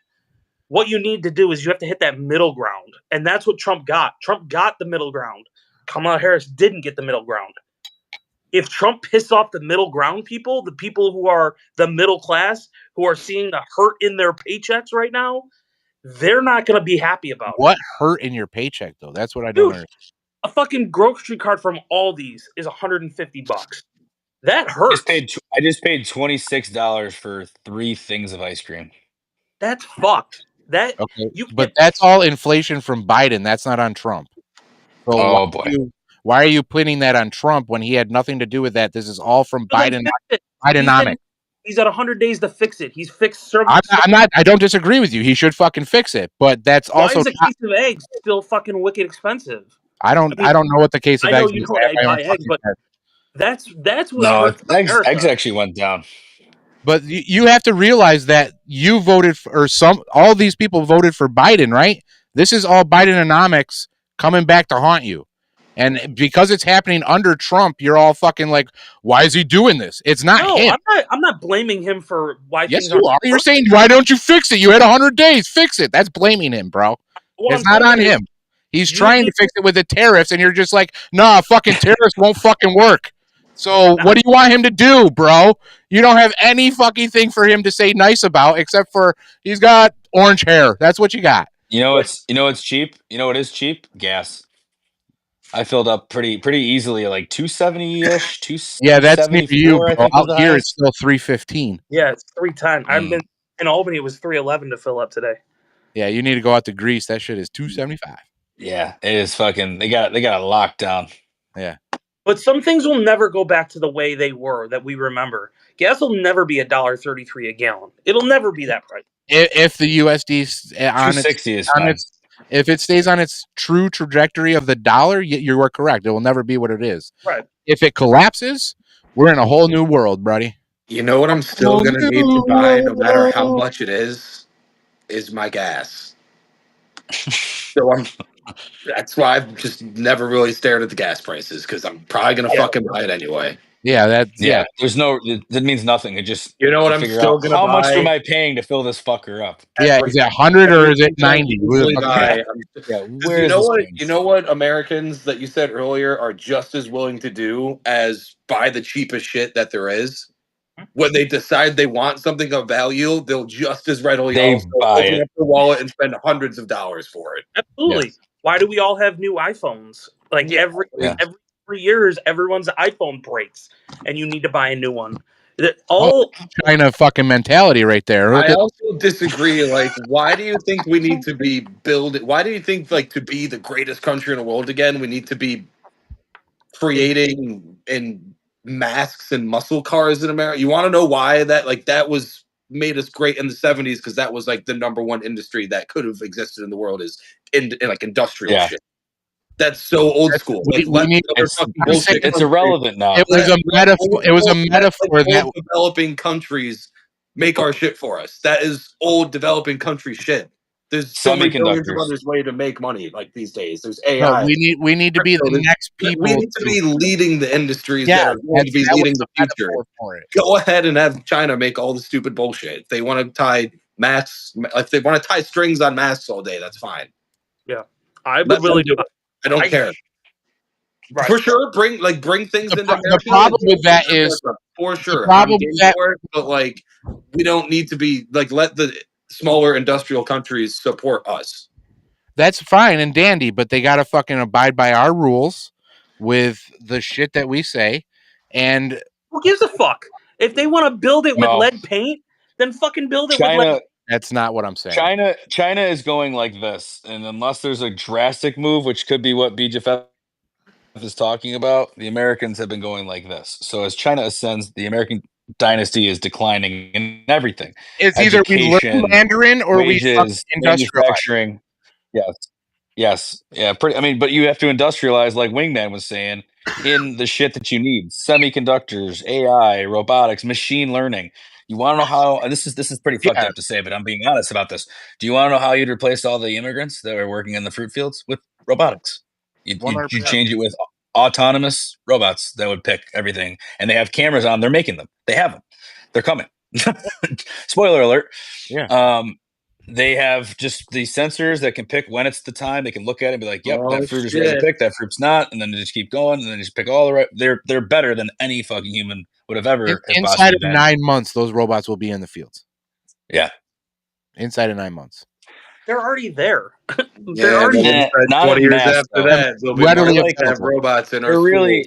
What you need to do is you have to hit that middle ground. And that's what Trump got. Trump got the middle ground. Kamala Harris didn't get the middle ground. If Trump pissed off the middle ground people, the people who are the middle class, who are seeing the hurt in their paychecks right now, they're not going to be happy about it. What hurt in your paycheck, though? That's what I don't understand. A fucking grocery card from Aldi's is $150. That hurts. I just paid $26 for 3 things of ice cream. That's fucked. But that's all inflation from Biden. That's not on Trump. So why are you putting that on Trump when he had nothing to do with that? This is all from Bidenomics. He's at 100 days to fix it. He's fixed. I don't disagree with you. He should fucking fix it. But that's also. Why is a case of eggs still fucking wicked expensive? I don't know what the case of eggs is. I buy eggs, but that's what. No, eggs actually went down. But you have to realize that you voted for, all these people voted for Biden, right? This is all Bidenomics coming back to haunt you. And because it's happening under Trump, you're all fucking like, why is he doing this? It's not him. I'm not blaming him for why. Yes, you are. You're saying, why don't you fix it? You had 100 days. Fix it. That's blaming him, bro. It's not on him. He's trying to fix it with the tariffs, and you're just like, nah, fucking tariffs won't fucking work. So what do you want him to do, bro? You don't have any fucking thing for him to say nice about, except for he's got orange hair. That's what you got. You know it's cheap. You know what is cheap? Gas. I filled up pretty easily, like 270-ish, 274. Yeah, that's near you, bro. Out here, it's still 315. Yeah, it's 310. I've been in Albany. It was 311 to fill up today. Yeah, you need to go out to Greece. That shit is 275. Yeah, it is fucking. They got it locked down. Yeah, but some things will never go back to the way they were that we remember. Gas will never be $1.33 a gallon. It'll never be that price. If the USD if it stays on its true trajectory of the dollar, you are correct. It will never be what it is. Right. If it collapses, we're in a whole new world, buddy. You know what I'm still going to need to buy, no matter how much it is my gas. So that's why I've just never really stared at the gas prices, because I'm probably going to fucking buy it anyway. Yeah, There's no. That means nothing. It just You know what I'm figure still out going to how buy? much am I paying to fill this fucker up? Yeah, is it 100 or is it 90? Where you is know this what? going? You know what Americans that you said earlier are just as willing to do as buy the cheapest shit that there is. When they decide they want something of value, they'll just as readily They also buy open it. up their wallet and spend hundreds of dollars for it. Absolutely. Yes. Why do we all have new iPhones? Like every 3 years, everyone's iPhone breaks, and you need to buy a new one. China fucking mentality right there. I also disagree. Like, why do you think we need to be building? Why do you think, like, to be the greatest country in the world again, we need to be creating in masks and muscle cars in America? You want to know why that was made us great in the 70s, because that was like the number one industry that could have existed in the world, is in like industrial shit. That's so old school. It's irrelevant now. It was a metaphor. It was a metaphor that developing countries make our shit for us. That is old developing country shit. There's so many billions of others way to make money like these days. There's AI. No, we need to be the next people. We need to be leading the industries that are going to be leading the future. Go ahead and have China make all the stupid bullshit. If they want to tie masks, if they want to tie strings on masks all day, that's fine. Yeah, I would really do it. I don't care. Right. For sure, bring things into America. The problem with that is, for sure, I'm game for it, but like, we don't need to be like, let the smaller industrial countries support us. That's fine and dandy, but they got to fucking abide by our rules with the shit that we say. And who gives a fuck? If they want to build it with lead paint, then fucking build it with lead. That's not what I'm saying. China is going like this, and unless there's a drastic move, which could be what BJF is talking about, the Americans have been going like this. So as China ascends, the American dynasty is declining in everything. It's either we learn Mandarin or wages, we manufacturing. Yes. Yeah. But you have to industrialize, like Wingman was saying, in the shit that you need: semiconductors, AI, robotics, machine learning. You want to know how? And this is pretty fucked up to say, but I'm being honest about this. Do you want to know how you'd replace all the immigrants that are working in the fruit fields? With robotics. You change it with autonomous robots that would pick everything, and they have cameras on. They're making them. They have them. They're coming. Spoiler alert. Yeah. They have just these sensors that can pick when it's the time. They can look at it and be like, "Yep, that fruit is ready to pick. That fruit's not," and then they just keep going, and then just pick all the right. They're better than any fucking human would have ever. Inside of 9 months, those robots will be in the fields. Yeah. Inside of 9 months. They're already there. They're already 20 years after that. They'll be have robots in our schools.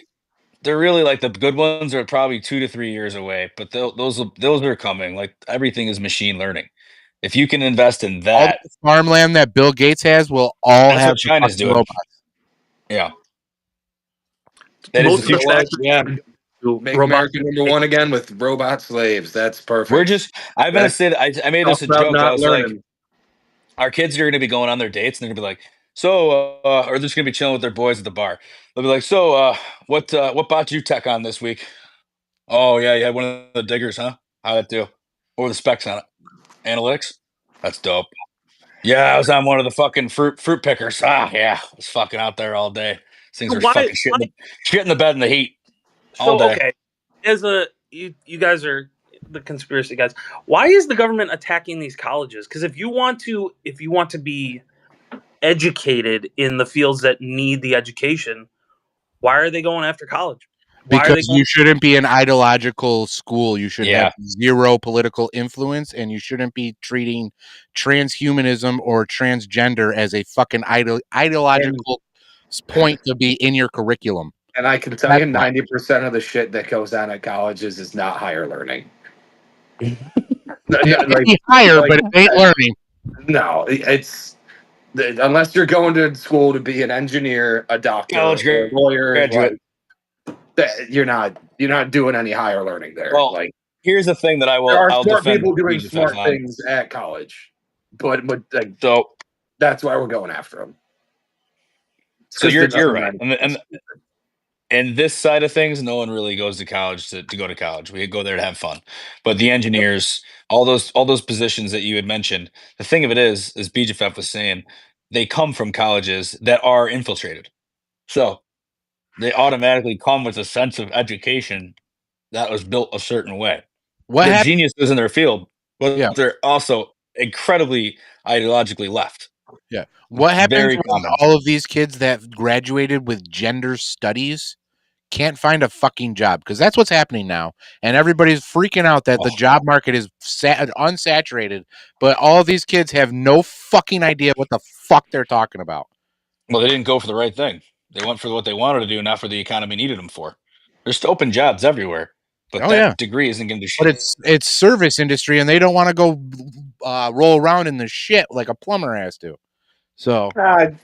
They're really like the good ones are probably 2 to 3 years away, but those are coming. Like everything is machine learning. If you can invest in that, all the farmland that Bill Gates has will all have what China's doing. Robots. Yeah, that is the future. Yeah, make America #1 again with robot slaves. That's perfect. I'm gonna say that I made this a joke. I was like, our kids are gonna be going on their dates, and they're gonna be like, so, or they're just gonna be chilling with their boys at the bar. They'll be like, so, what bot you tech on this week? Oh yeah, you had one of the diggers, huh? How'd that do? What were the specs on it? Analytics? That's dope. Yeah, I was on one of the fucking fruit pickers. Yeah, I was fucking out there all day. Things were fucking shit in the bed in the heat all day. Okay, as you guys are the conspiracy guys. Why is the government attacking these colleges? Because if you want to be educated in the fields that need the education, why are they going after college? Because you shouldn't be an ideological school. You should have zero political influence, and you shouldn't be treating transhumanism or transgender as a fucking ideological point to be in your curriculum. And I can tell you 90% of the shit that goes on at colleges is not higher learning. Higher, but it ain't learning. No, it's unless you're going to school to be an engineer, a doctor, a lawyer, graduate. You're not doing any higher learning there. Well, here's the thing that there are smart people doing smart things at college, but so that's why we're going after them. So you're right, And this side of things, no one really goes to college to go to college. We go there to have fun. But the engineers, all those positions that you had mentioned, the thing of it is, as BJFF was saying, they come from colleges that are infiltrated. So they automatically come with a sense of education that was built a certain way. What They're happened? geniuses in their field, but Yeah. they're also incredibly ideologically left. Yeah. What happens Very when common. all of these kids that graduated with gender studies can't find a fucking job? Because that's what's happening now, and everybody's freaking out that the job market is unsaturated. But all of these kids have no fucking idea what the fuck they're talking about. Well, they didn't go for the right thing. They went for what they wanted to do, not for the economy needed them for. There's open jobs everywhere, but Oh, that yeah. degree isn't going to do But shit. it's service industry, and they don't want to go roll around in the shit like a plumber has to. So I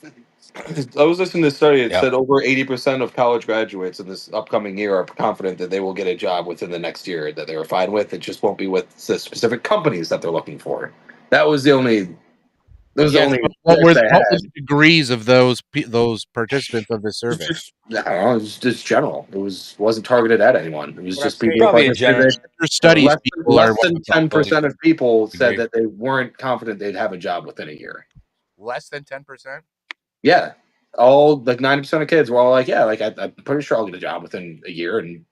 was listening to this study. It Yep. said over 80% of college graduates in this upcoming year are confident that they will get a job within the next year that they were fine with. It just won't be with the specific companies that they're looking for. That was the only. That was the only. what were they what had. were the degrees of those participants of this survey? I don't know. It was just general. It wasn't targeted at anyone. It was What just I'm saying people. Probably like a general studies less, people are less than what- 10% of people said Degree. that they weren't confident they'd have a job within a year. less than 10%. Yeah, all like 90% of kids were all like, "Yeah, like I'm pretty sure I'll get a job within a year." And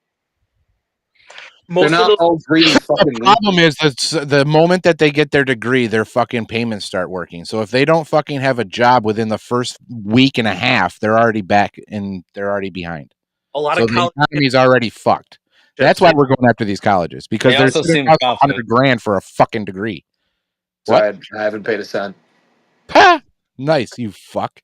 Most they're of not those, all greedy fucking. The problem is that the moment that they get their degree, their fucking payments start working. So if they don't fucking have a job within the first week and a half, they're already back and they're already behind. a lot So of the college economy's already fucked. That's why we're going after these colleges because They they're also sitting seem out confident. $100,000 for a fucking degree. So What? I haven't paid a cent. Ha! Nice, you fuck.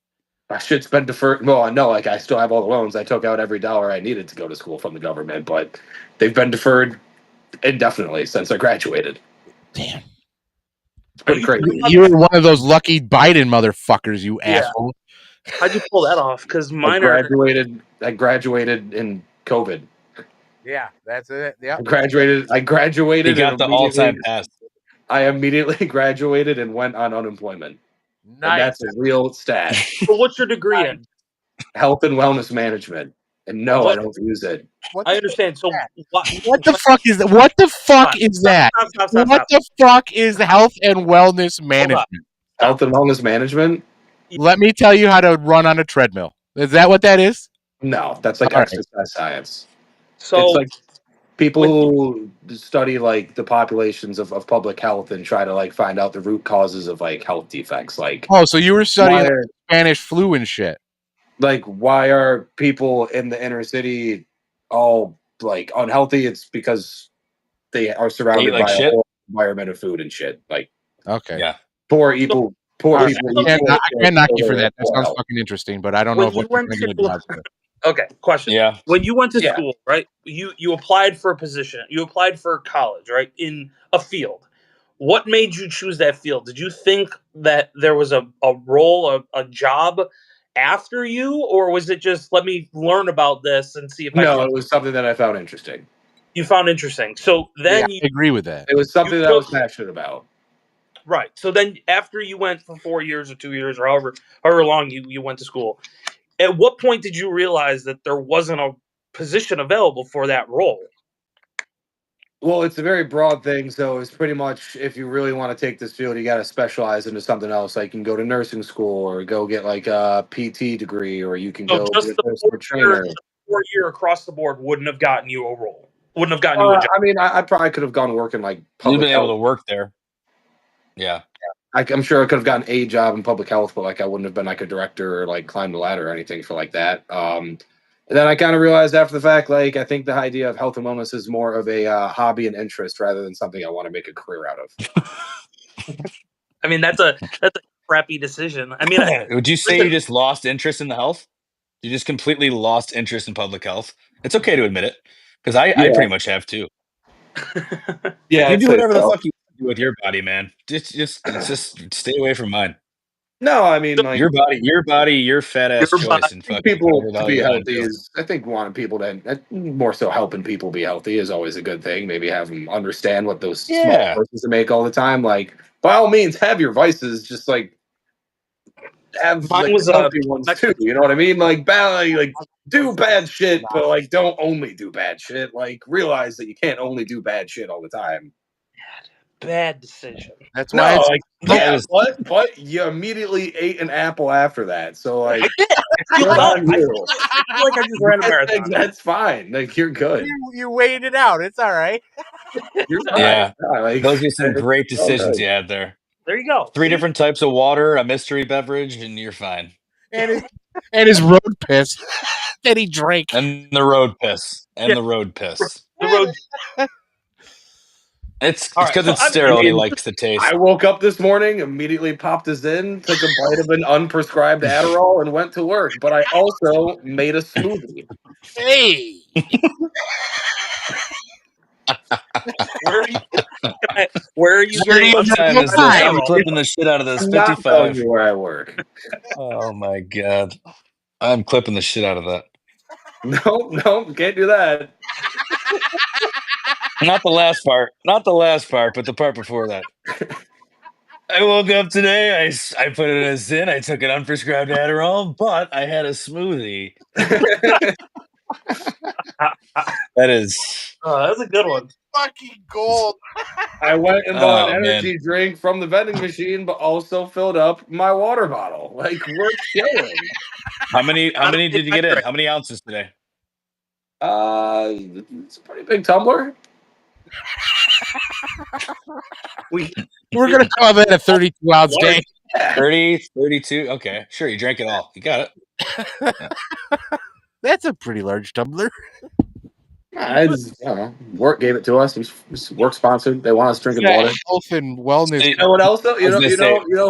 My shit's been deferred. Well, no, like I still have all the loans. I took out every dollar I needed to go to school from the government, but they've been deferred indefinitely since I graduated. Damn. It's pretty crazy. You're one of those lucky Biden motherfuckers, you Yeah. asshole. How'd you pull that off? Because I mine are. graduated in COVID. Yeah, that's it. Yeah. I graduated He got and the all-time pass. I immediately graduated and went on unemployment. And Nice. that's a real stat. So what's your degree in? Health and wellness management. And no, I don't use it. I understand. So What the fuck is that? What the fuck is that? Stop. What the fuck is health and wellness management? Health and wellness management? Let me tell you how to run on a treadmill. Is that what that is? No, that's like All right. exercise science. So It's like people who study like the populations of public health and try to like find out the root causes of like health defects. Like, Oh, so you were studying why are, Spanish flu and shit. like why are people in the inner city all like unhealthy? It's because they are surrounded like by shit? a whole environment of food and shit. Like, Okay. Yeah. poor people. All right. People. I can't knock you for that. That poor sounds health. fucking interesting, but I don't know When if what you you're went going to get a to- job for. okay, question. Yeah. When you went to Yeah. school, right? You applied for a position. You applied for college, right? In a field. What made you choose that field? Did you think that there was a role, a job after you, or was it just let me learn about this and see if No, it was something that I found interesting. you found interesting? So then I agree with that. It was something You that I was took- passionate about. right. So then after you went for 4 years or 2 years or however long you went to school, at what point did you realize that there wasn't a position available for that role? Well, it's a very broad thing, so it's pretty much if you really want to take this field, you got to specialize into something else. Like you can go to nursing school or go get like a PT degree, or you can So go just get the a personal trainer. 4 year across the board wouldn't have gotten you a role. Wouldn't have gotten you a job. I mean, I probably could have gone work in like You've public been able health. to work there. Yeah. I'm sure I could have gotten a job in public health, but like I wouldn't have been like a director or like climbed the ladder or anything for like that. And then I kind of realized after the fact, like I think the idea of health and wellness is more of a hobby and interest rather than something I want to make a career out of. I mean, that's a crappy decision. I mean, Would you say you just lost interest in the health? You just completely lost interest in public health? It's okay to admit it, because I pretty much have too. Yeah, You I'd do say whatever the so. fuck you do with your body, man. Just stay away from mine. No, I mean like Your body, your fat ass Your choice, body. and fucking people whatever the to hell be you wanna healthy do. is, I think, wanting people to more so helping people be healthy is always a good thing. Maybe have them understand what those small Yeah. choices to make all the time. Like, by all means, have your vices. Just like, have Mine like was, healthy ones too. You know what I mean? Like do bad shit, but like don't only do bad shit. Like realize that you can't only do bad shit all the time. bad decision. That's why it's but you immediately ate an apple after that. So like, I did. good on I you. feel like I just ran a marathon. That's fine. Like you're good. you weighed it out. It's all right. You're fine. Yeah. Like, Those are some great decisions okay. you had there. There you go. 3 different types of water, a mystery beverage, and you're fine. And his road piss that he drank. And the road piss. The road. It's All right, because so it's sterile and he likes the taste. I woke up this morning, immediately popped this in, took a bite of an unprescribed Adderall, and went to work. But I also made a smoothie. Hey. Where are you getting What time is this? I'm clipping the shit out of this. I'm not 55. telling you where I work. Oh my god. I'm clipping the shit out of that. No, can't do that. Not the last part. Not the last part, but the part before that. I woke up today. I put it as in. I took an unprescribed Adderall, but I had a smoothie. That is. Oh, that's a good one. Fucking gold. I went and bought an energy drink from the vending machine, but also filled up my water bottle. Like we're chilling. How many did you get in? How many ounces today? It's a pretty big tumbler. We're gonna call that a 32-ounce day. 30, 32. Okay, sure. You drank it all. You got it. Yeah. That's a pretty large tumbler. Work gave it to us. It was work sponsored. They want us drinking water. Health and wellness. You know what else though? You know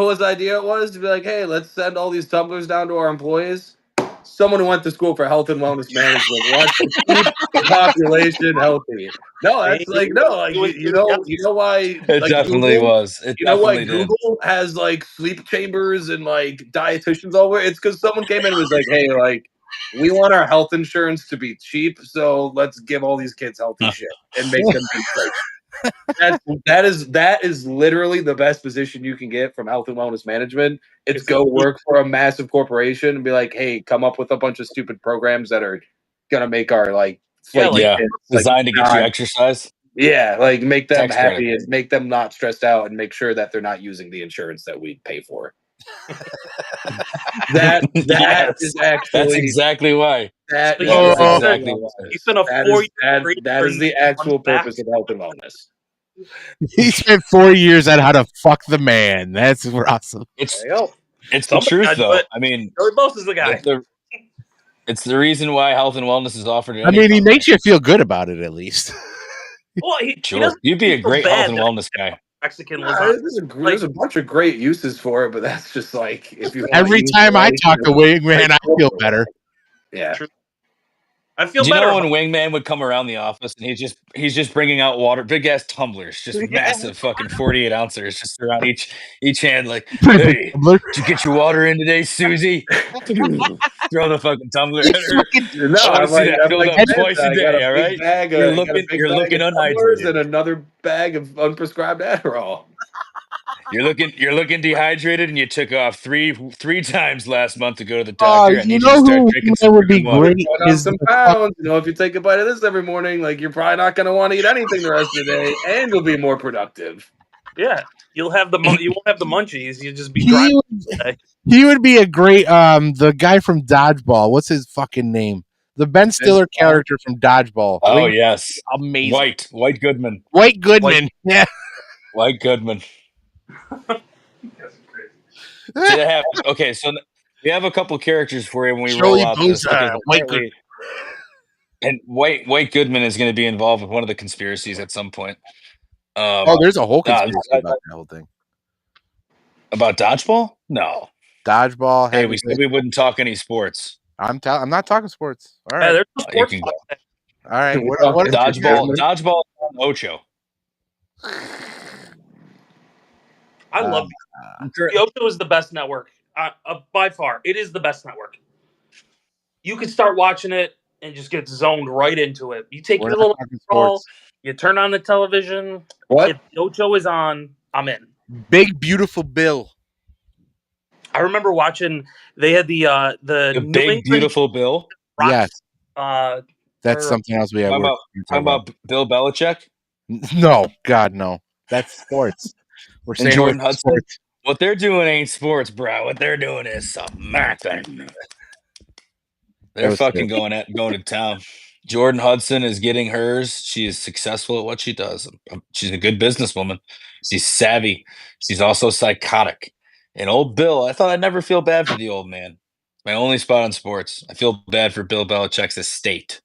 whose idea it was to be like, hey, let's send all these tumblers down to our employees. Someone who went to school for health and wellness management wants to keep the population healthy. No, that's you know why it definitely Google, was. It you know why definitely Google has like sleep chambers and like dietitians all over? It's because someone came in and was like, hey, like we want our health insurance to be cheap, so let's give all these kids healthy shit and make them be safe. That is literally the best position you can get from health and wellness management. It's go work for a massive corporation and be like, hey, come up with a bunch of stupid programs that are gonna make our designed to get you exercise. Yeah, like make them happy and make them not stressed out and make sure that they're not using the insurance that we pay for. That is actually that's exactly why. That is exactly why. He spent a 4 year. That is the actual purpose of health and wellness. He spent 4 years on how to fuck the man. That's awesome. It's the truth, though. I mean, Billy Boss is the guy. It's the reason why health and wellness is offered. I mean, he makes you feel good about it, at least. Well, you'd be a great health and wellness guy. Mexican there's a bunch of great uses for it, but that's just like if you every time I talk to Wingman, I feel better. Yeah. True. I feel better. You know when Wingman would come around the office and he's just bringing out water, big ass tumblers, just massive fucking 48 ounces, just around each hand, like, hey, did you get your water in today, Susie? Throw the fucking tumbler at her. Filled up twice a day, all right? You're looking unhydrated. And another bag of unprescribed Adderall. You're looking dehydrated, and you took off three times last month to go to the doctor. You know who would be great is some pounds. You know, if you take a bite of this every morning, like you're probably not going to want to eat anything the rest of the day, and you'll be more productive. Yeah, you won't have the munchies. You'll just be driving. He would be a great the guy from Dodgeball. What's his fucking name? The Ben Stiller character from Dodgeball. Oh yes, amazing. White Goodman. Yeah. White Goodman. Okay, so we have a couple characters for you when we roll out this. White Goodman. And White Goodman is going to be involved with one of the conspiracies at some point. There's a whole conspiracy about the whole thing. About Dodgeball? No. Dodgeball. Hey, we said we wouldn't talk any sports. I'm not talking sports. All right. There's no sports. All right. What Dodgeball Ocho. I love the Ocho is the best network by far. It is the best network. You can start watching it and just get zoned right into it. You take your little call, you turn on the television. What? If the Ocho is on, I'm in. Big Beautiful Bill. I remember watching. They had the New big England beautiful Bill. Yes, Uh, that's something else we have. Talking about Bill Belichick. No, God, no. That's sports. We're And saying Jordan Hudson. sports. What they're doing ain't sports, bro. What they're doing is something. They're fucking going to town. Jordan Hudson is getting hers. She is successful at what she does. She's a good businesswoman. She's savvy. She's also psychotic. And old Bill, I thought I'd never feel bad for the old man. My only spot on sports. I feel bad for Bill Belichick's estate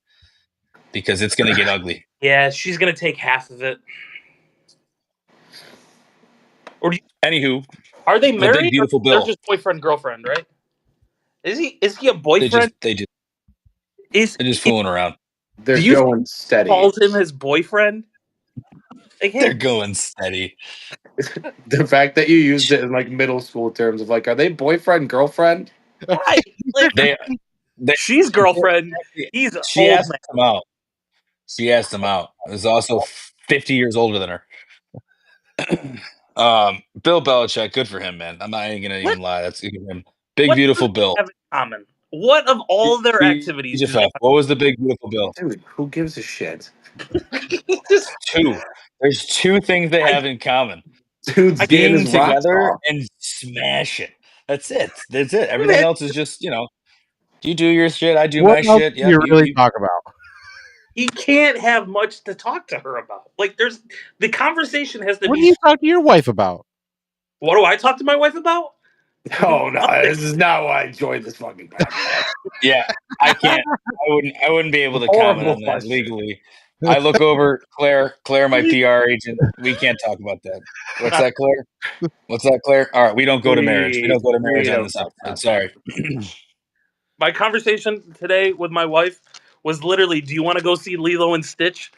because it's going to get ugly. Yeah, she's gonna take half of it. Anywho, are they the married? big beautiful They're Bill. just boyfriend girlfriend, right? Is he a boyfriend? They're Is just fooling around. They're Do you going steady. calls him his boyfriend? Like, hey, They're going steady. The fact that you used it in like middle school terms of like, are they boyfriend girlfriend? right, like, They she's girlfriend. He's she old asked man. him out. She asked him out. It was also 50 years older than her. Bill Belichick, good for him, man. I'm not even gonna even lie. That's good for him. Big What beautiful do they Bill. have in common? What of all their activities? do they What was the big beautiful Bill? Dude, who gives a shit? Two. There's two things they have in common. Dude's getting Being his rocks together off. and smashing. That's it. That's it. Everything else is just, you do your shit, I do my What else shit. do Yep, you really talk about? He can't have much to talk to her about. Like, the conversation has to What be. do you talk to your wife about? What do I talk to my wife about? Oh no, this is not why I joined this fucking podcast. Yeah, I can't. I wouldn't be able to Horrible comment on that question. legally. I look over Claire, my PR agent. We can't talk about that. What's that, Claire? What's that, Claire? All right, we don't go to marriage. We don't go to marriage on this episode. Sorry. My conversation today with my wife was literally, "Do you want to go see Lilo and Stitch?"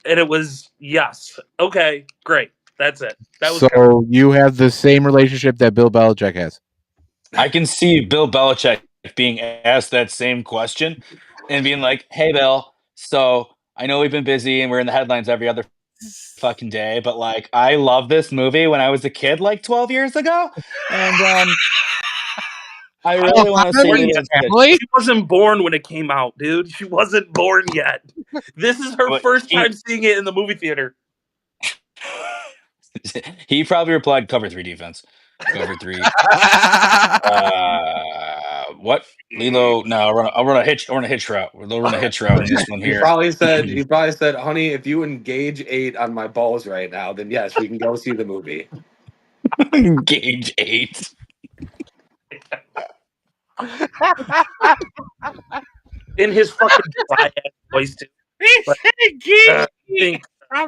And it was yes. Okay, great. That's it. That was so you have the same relationship that Bill Belichick has. I can see Bill Belichick being asked that same question and being like, "Hey, Bill, so I know we've been busy and we're in the headlines every other fucking day, but like, I love this movie when I was a kid, like 12 years ago, and I really want to see Lilo and Stitch." She wasn't born when it came out, dude. She wasn't born yet. This is her first time seeing it in the movie theater. He probably replied, "Cover 3 defense. Cover 3." What? Lilo? No, I'll run a hitch. I'll run a hitch route. They'll run a hitch route in this one here. He probably said, honey, if you engage 8 on my balls right now, then yes, we can go see the movie. Engage 8. In his fucking dry ass voice too. But,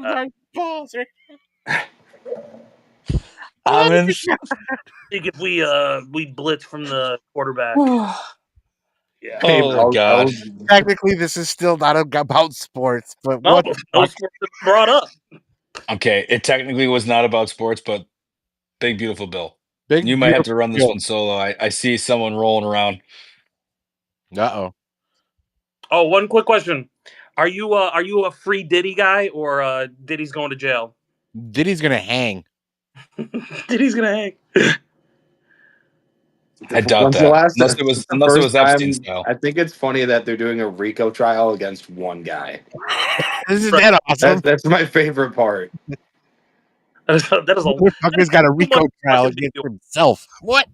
my balls. I think if we blitz from the quarterback. Yeah. Oh God. Technically, this is still not about sports, but no, what no sports brought up. Okay, it technically was not about sports, but big beautiful Bill. You might have to run this one solo. I see someone rolling around. Oh, one quick question: Are you a free Diddy guy or Diddy's going to jail? Diddy's gonna hang. Diddy's gonna hang. I doubt that. Unless it was Epstein style. I think it's funny that they're doing a RICO trial against one guy. Isn't that awesome? That's my favorite part. That is a motherfucker's got a RICO trial against himself. What?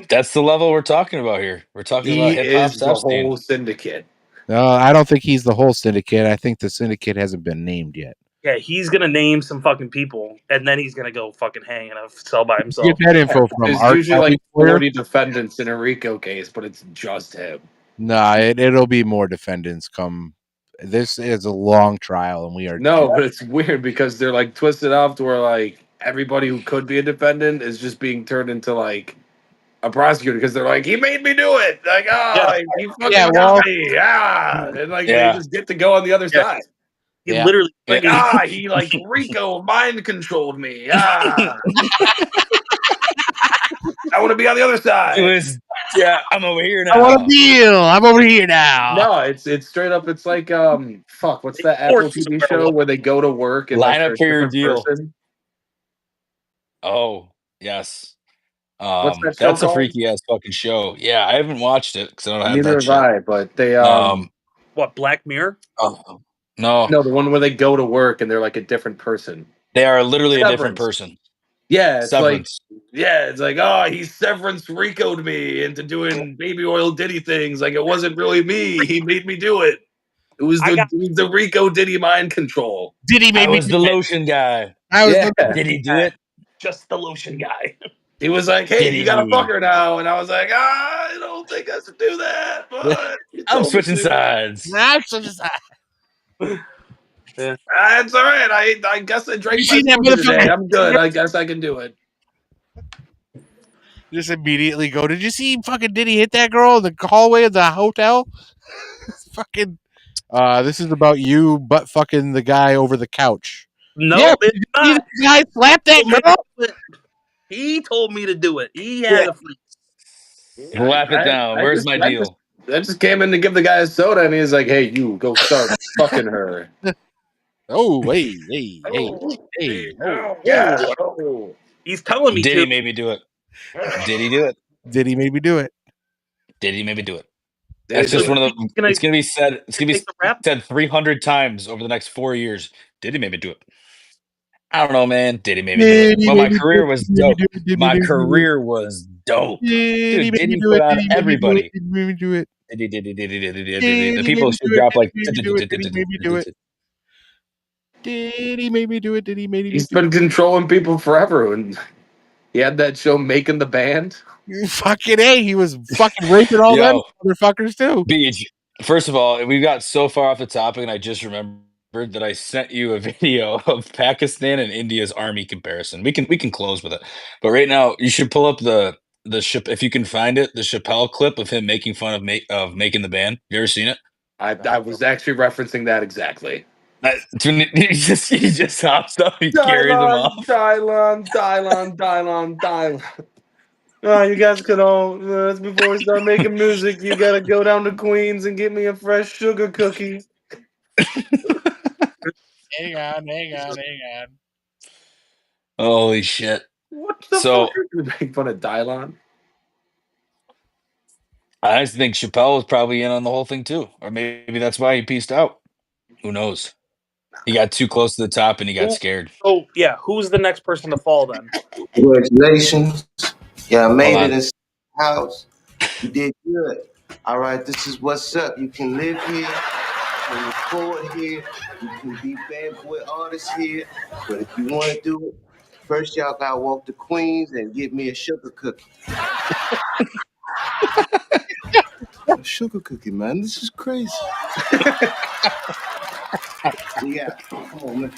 That's the level we're talking about here. We're talking about hip hop. The whole syndicate. No, I don't think he's the whole syndicate. I think the syndicate hasn't been named yet. Yeah, he's gonna name some fucking people, and then he's gonna go fucking hang in a cell by himself. Get that info from There's Art usually like 40 defendants in a RICO case, but it's just him. Nah, it'll be more defendants come. This is a long trial, and we are but it's weird because they're like twisted up to where like everybody who could be a defendant is just being turned into like a prosecutor because they're like, he made me do it. Like, he fucking got me. Yeah. And like they just get to go on the other side. He literally like, he like RICO mind controlled me. I want to be on the other side. I'm over here now. I want a deal. I'm over here now. No, it's straight up. It's like what's that Apple TV show where they go to work and line like, up for your deal? Person? Oh, yes. What's that show That's a called? freaky ass fucking show. Yeah, I haven't watched it because I don't have Neither that have shit. I, but they What, Black Mirror? Oh, no, no, the one where they go to work and they're like a different person. they are literally a different Severance. person. Yeah, it's Severance. like, oh, he Severance Rico'd me into doing baby oil Diddy things. Like, it wasn't really me. He made me do it. It was the Rico Diddy mind control. Diddy I made me was the lotion guy. I was the Did he do it? Just the lotion guy. He was like, hey, Diddy. you got to fuck her now. And I was like, I don't think I should do that. But I'm switching sides. That's just It's all right. I guess I drank You my seen that smoothie today. motherfucker? I'm good. I guess I can do it. just immediately go. Did you see fucking Diddy hit that girl in the hallway of the hotel? Fucking. This is about you butt fucking the guy over the couch. No, yeah, it's did not. the guy slap that girl? He told me to do it. He had a freak. Slap it down. Where's my deal? I just came in to give the guy a soda, and he's like, hey, you, go start fucking her. Oh, hey. He's telling me Did he to. maybe do it? Did he do it? Did he maybe do it? Did he maybe do it? That's just one of the. It's gonna be said. It's gonna be said 300 times over the next 4 years. Did he maybe do it? I don't know, man. Did he maybe do it? Well, my career was dope. My career was dope. Dude, did he put on everybody? Did he maybe do it? Did the people should drop like. Did he maybe do it? Did he maybe do it? Did he maybe? He's been controlling people forever, and he had that show Making the Band. Fucking A, he was fucking raping all them motherfuckers too. Beach. First of all, we got so far off the topic, and I just remembered that I sent you a video of Pakistan and India's army comparison. We can close with it, but right now you should pull up the if you can find it, the Chappelle clip of him making fun of Making the Band. You ever seen it? I was actually referencing that exactly. He just hops up, he carries him off. Dylan. You guys could all before we start making music, you gotta go down to Queens and get me a fresh sugar cookie. Hang on. Holy shit! What the fuck are you making fun of Dylan? I just think Chappelle was probably in on the whole thing too, or maybe that's why he pieced out. Who knows? He got too close to the top and he got scared. Oh yeah, who's the next person to fall then? Congratulations. Yeah, I made it in the house. You did good. All right, this is what's up. You can live here, you can record here, you can be bad boy artists here. But if you want to do it, first y'all gotta walk to Queens and get me a sugar cookie. A sugar cookie, man. This is crazy. Yeah, come on, man.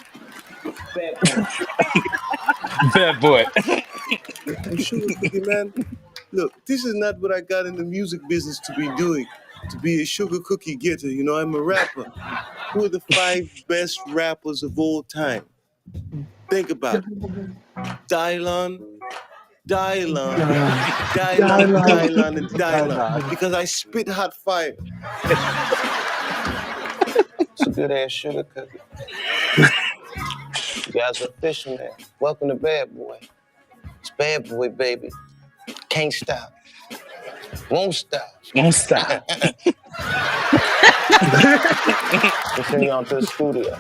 Bad boy. A sugar cookie, man. Look, this is not what I got in the music business to be doing. To be a sugar cookie getter, you know, I'm a rapper. Who are the 5 best rappers of all time? Think about it. Dylan, and Dylan. Because I spit hot fire. It's a good ass sugar cookie. You guys are official now. Welcome to Bad Boy. It's Bad Boy, baby. Can't stop. Won't stop. Won't stop. We'll send you on to the studio.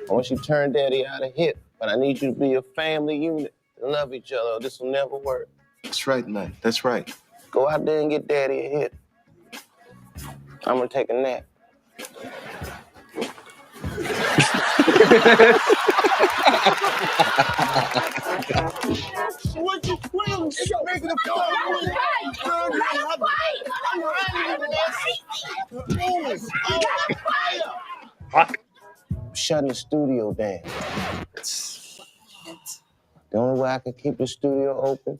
I want you to turn Daddy out of hip, but I need you to be a family unit and love each other, or this will never work. That's right, man. That's right. Go out there and get Daddy a hit. I'm gonna take a nap. What you feeling? Making a shutting the studio down. The only way I can keep the studio open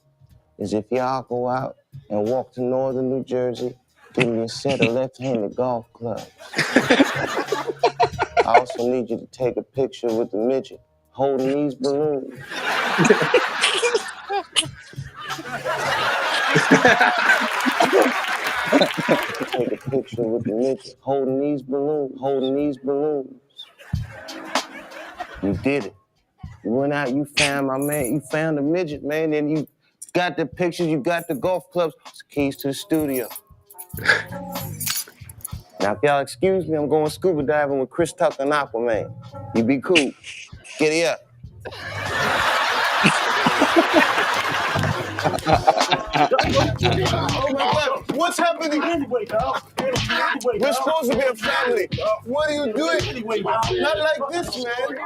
is if y'all go out and walk to northern New Jersey, give me a set of left-handed golf clubs. I also need you to take a picture with the midget holding these balloons. Take a picture with the midget holding these balloons. You did it. You went out, you found my man, you found the midget, man, and you got the pictures, you got the golf clubs, it's the keys to the studio. Now, if y'all excuse me, I'm going scuba diving with Chris Tucker and Aquaman. You be cool. Get it up. Oh my God, what's happening? Anyway, dog. We're supposed to be a family. What are you doing? Not like this, man.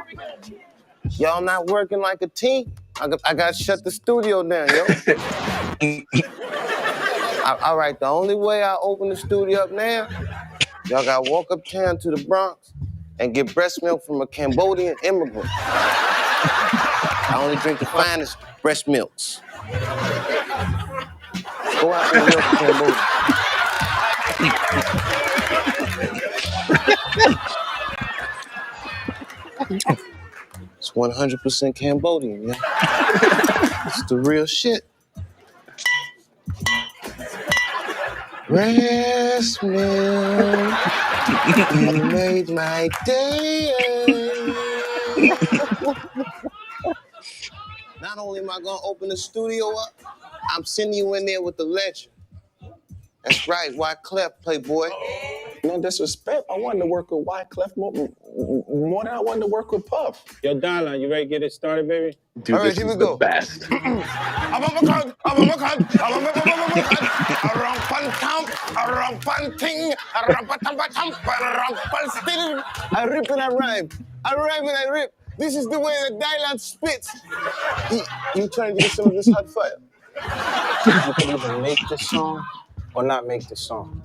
Y'all not working like a team? I got to shut the studio down, yo. All right, the only way I open the studio up now, y'all got to walk uptown to the Bronx and get breast milk from a Cambodian immigrant. I only drink the finest breast milks. Go out and milk Cambodia. It's 100% Cambodian, yeah. It's the real shit. Breast milk, you made my day. Not only am I gonna open the studio up, I'm sending you in there with the legend. That's right, Wyclef, Playboy. No disrespect, I wanted to work with Wyclef more than I wanted to work with Puff. Yo, Darla, you ready to get it started, baby? Dude, all right, here we go. Best. I rip and I rhyme. I rhyme and I rip. This is the way that Dylan spits. You trying to get some of this hot fire? You can either make the song or not make the song.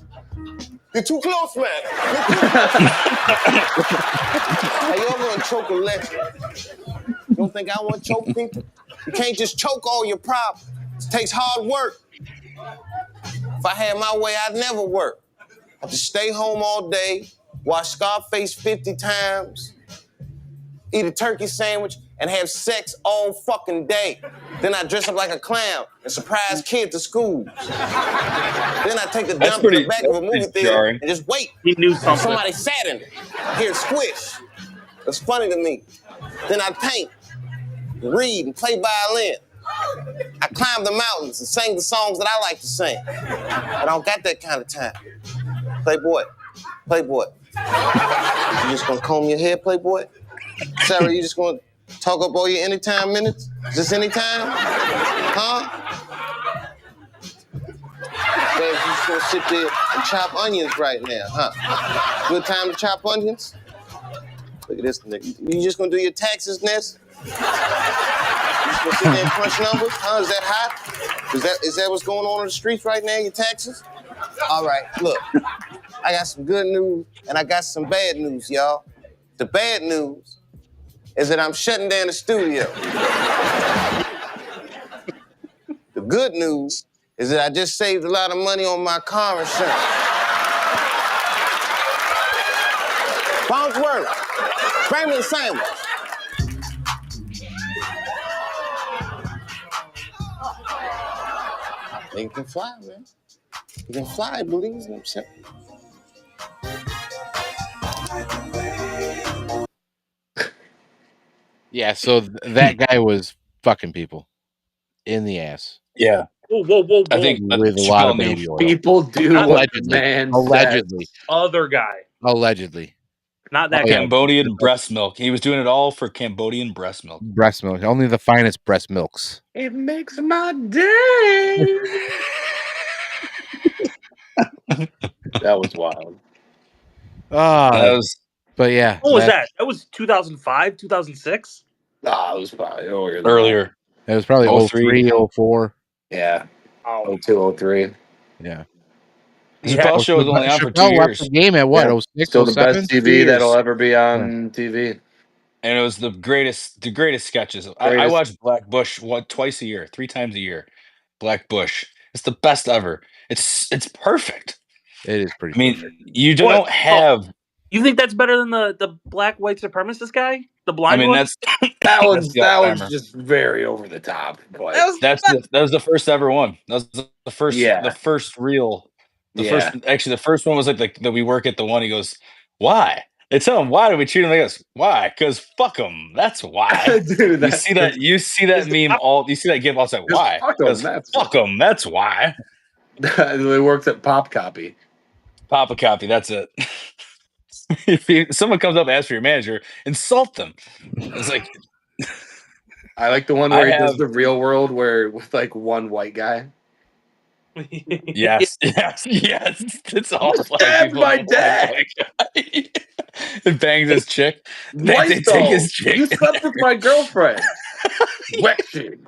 You're too close, man. You're too close. Hey, y'all gonna choke a legend. You don't think I want to choke people? You can't just choke all your problems. It takes hard work. If I had my way, I'd never work. I'd just stay home all day, watch Scarface 50 times, eat a turkey sandwich, and have sex all fucking day. Then I dress up like a clown and surprise kids to school. Then I take a dump in the back of a movie theater and just wait. He knew something. Somebody sat in it. Hear it squish. It's funny to me. Then I paint, read, and play violin. I climb the mountains and sing the songs that I like to sing. I don't got that kind of time. Playboy. You just gonna comb your hair, Playboy? Sarah, you just gonna talk up all your anytime minutes? Just anytime? Huh? Well, you just gonna sit there and chop onions right now, huh? Good time to chop onions? Look at this nigga. You just gonna do your taxes, Ness? You just gonna sit there and crunch numbers? Huh? Is that hot? Is that what's going on in the streets right now, your taxes? All right, look. I got some good news and I got some bad news, y'all. The bad news is that I'm shutting down the studio. The good news is that I just saved a lot of money on my car insurance. Farnsworth, bring me a sandwich. You can fly, man. You can fly, believe me. Yeah, so that guy was fucking people in the ass. Yeah. Whoa. I think with a lot of baby oil. People do what the man allegedly. Other guy. Allegedly. Not that Cambodian breast milk. He was doing it all for Cambodian breast milk. Breast milk. Only the finest breast milks. It makes my day. That was wild. But yeah. What was that? That was 2005, 2006? Nah, it was probably earlier. It was probably 03, 04. Yeah. 02, 03. Yeah. The Chappelle show was only on for 2 years. Left the game at what? 06, Still the 07? best TV that'll ever be on TV. And it was the greatest sketches. I watched Black Bush twice a year, 3 times a year. Black Bush. It's the best ever. It's perfect. It is pretty. I mean, you don't have. You think that's better than the black white supremacist guy, the blind one? That one's just very over the top. But that was the first ever one. That was the first. Yeah. The first real. The first one was like that we work at the one. He goes, why? They tell him, why do we treat him like this? Why? Because fuck them. That's why. Dude, You see that meme you see that gif all the time. Why? Because fuck them. That's why. It works at Pop Copy. Pop a copy. That's it. If someone comes up and asks for your manager, insult them. It's like, I like the one where he does the Real World with like one white guy. Yes. It's all Stab my dad. And bangs his chick. They take his chick. You slept with my girlfriend. Wexy.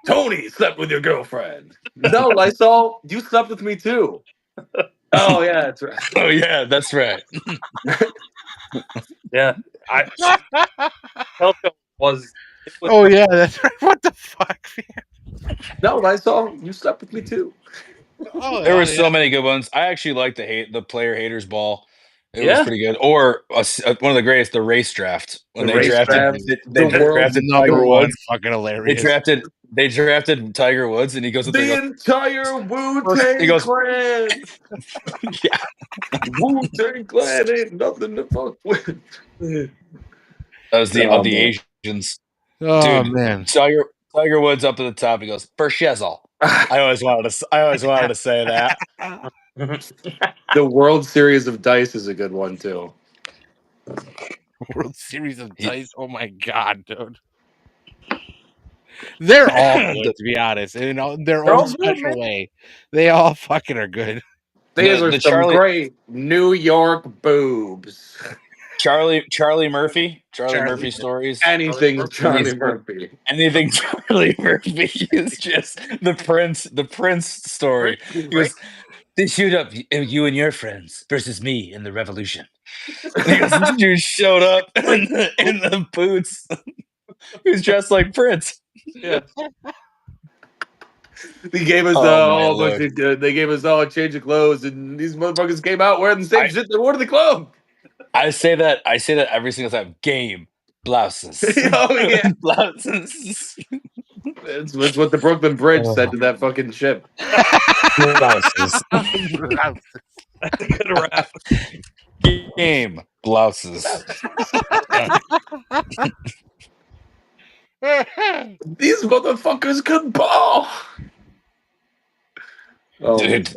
Tony slept with your girlfriend. No, Lysol, you slept with me too. Oh yeah, that's right. Oh yeah, that's right. Yeah, Telltale was. Oh yeah, that's right. What the fuck? No, Lysol, you slept with me too. Oh, there were so many good ones. I actually like the player haters ball. It was pretty good. Or one of the greatest, the race draft. When they drafted Tiger Woods. Fucking hilarious. They drafted Tiger Woods, and he goes the entire Wu-Tang Clan. Yeah, Wu-Tang Clan ain't nothing to fuck with. That was of the Asians. Oh dude, man, Tiger Woods up to the top. He goes for shizzle. I always wanted to say that. The World Series of Dice is a good one too. World Series of Dice. Oh my god, dude. They're all good, to be honest. In their own special way. They all fucking are good. These are some great New York boobs. Charlie Murphy stories. Anything Charlie Murphy is just the Prince story. He goes, they shoot up you and your friends versus me in the revolution. Because this dude showed up in the boots. He was dressed like Prince. Yeah. They gave us all they gave us all a change of clothes, and these motherfuckers came out wearing the same shit they wore to the club. I say that every single time. Game blouses. Oh yeah, blouses. That's what the Brooklyn Bridge said to that fucking ship. Blouses. That's a good rap. Game blouses. These motherfuckers could ball. Dude,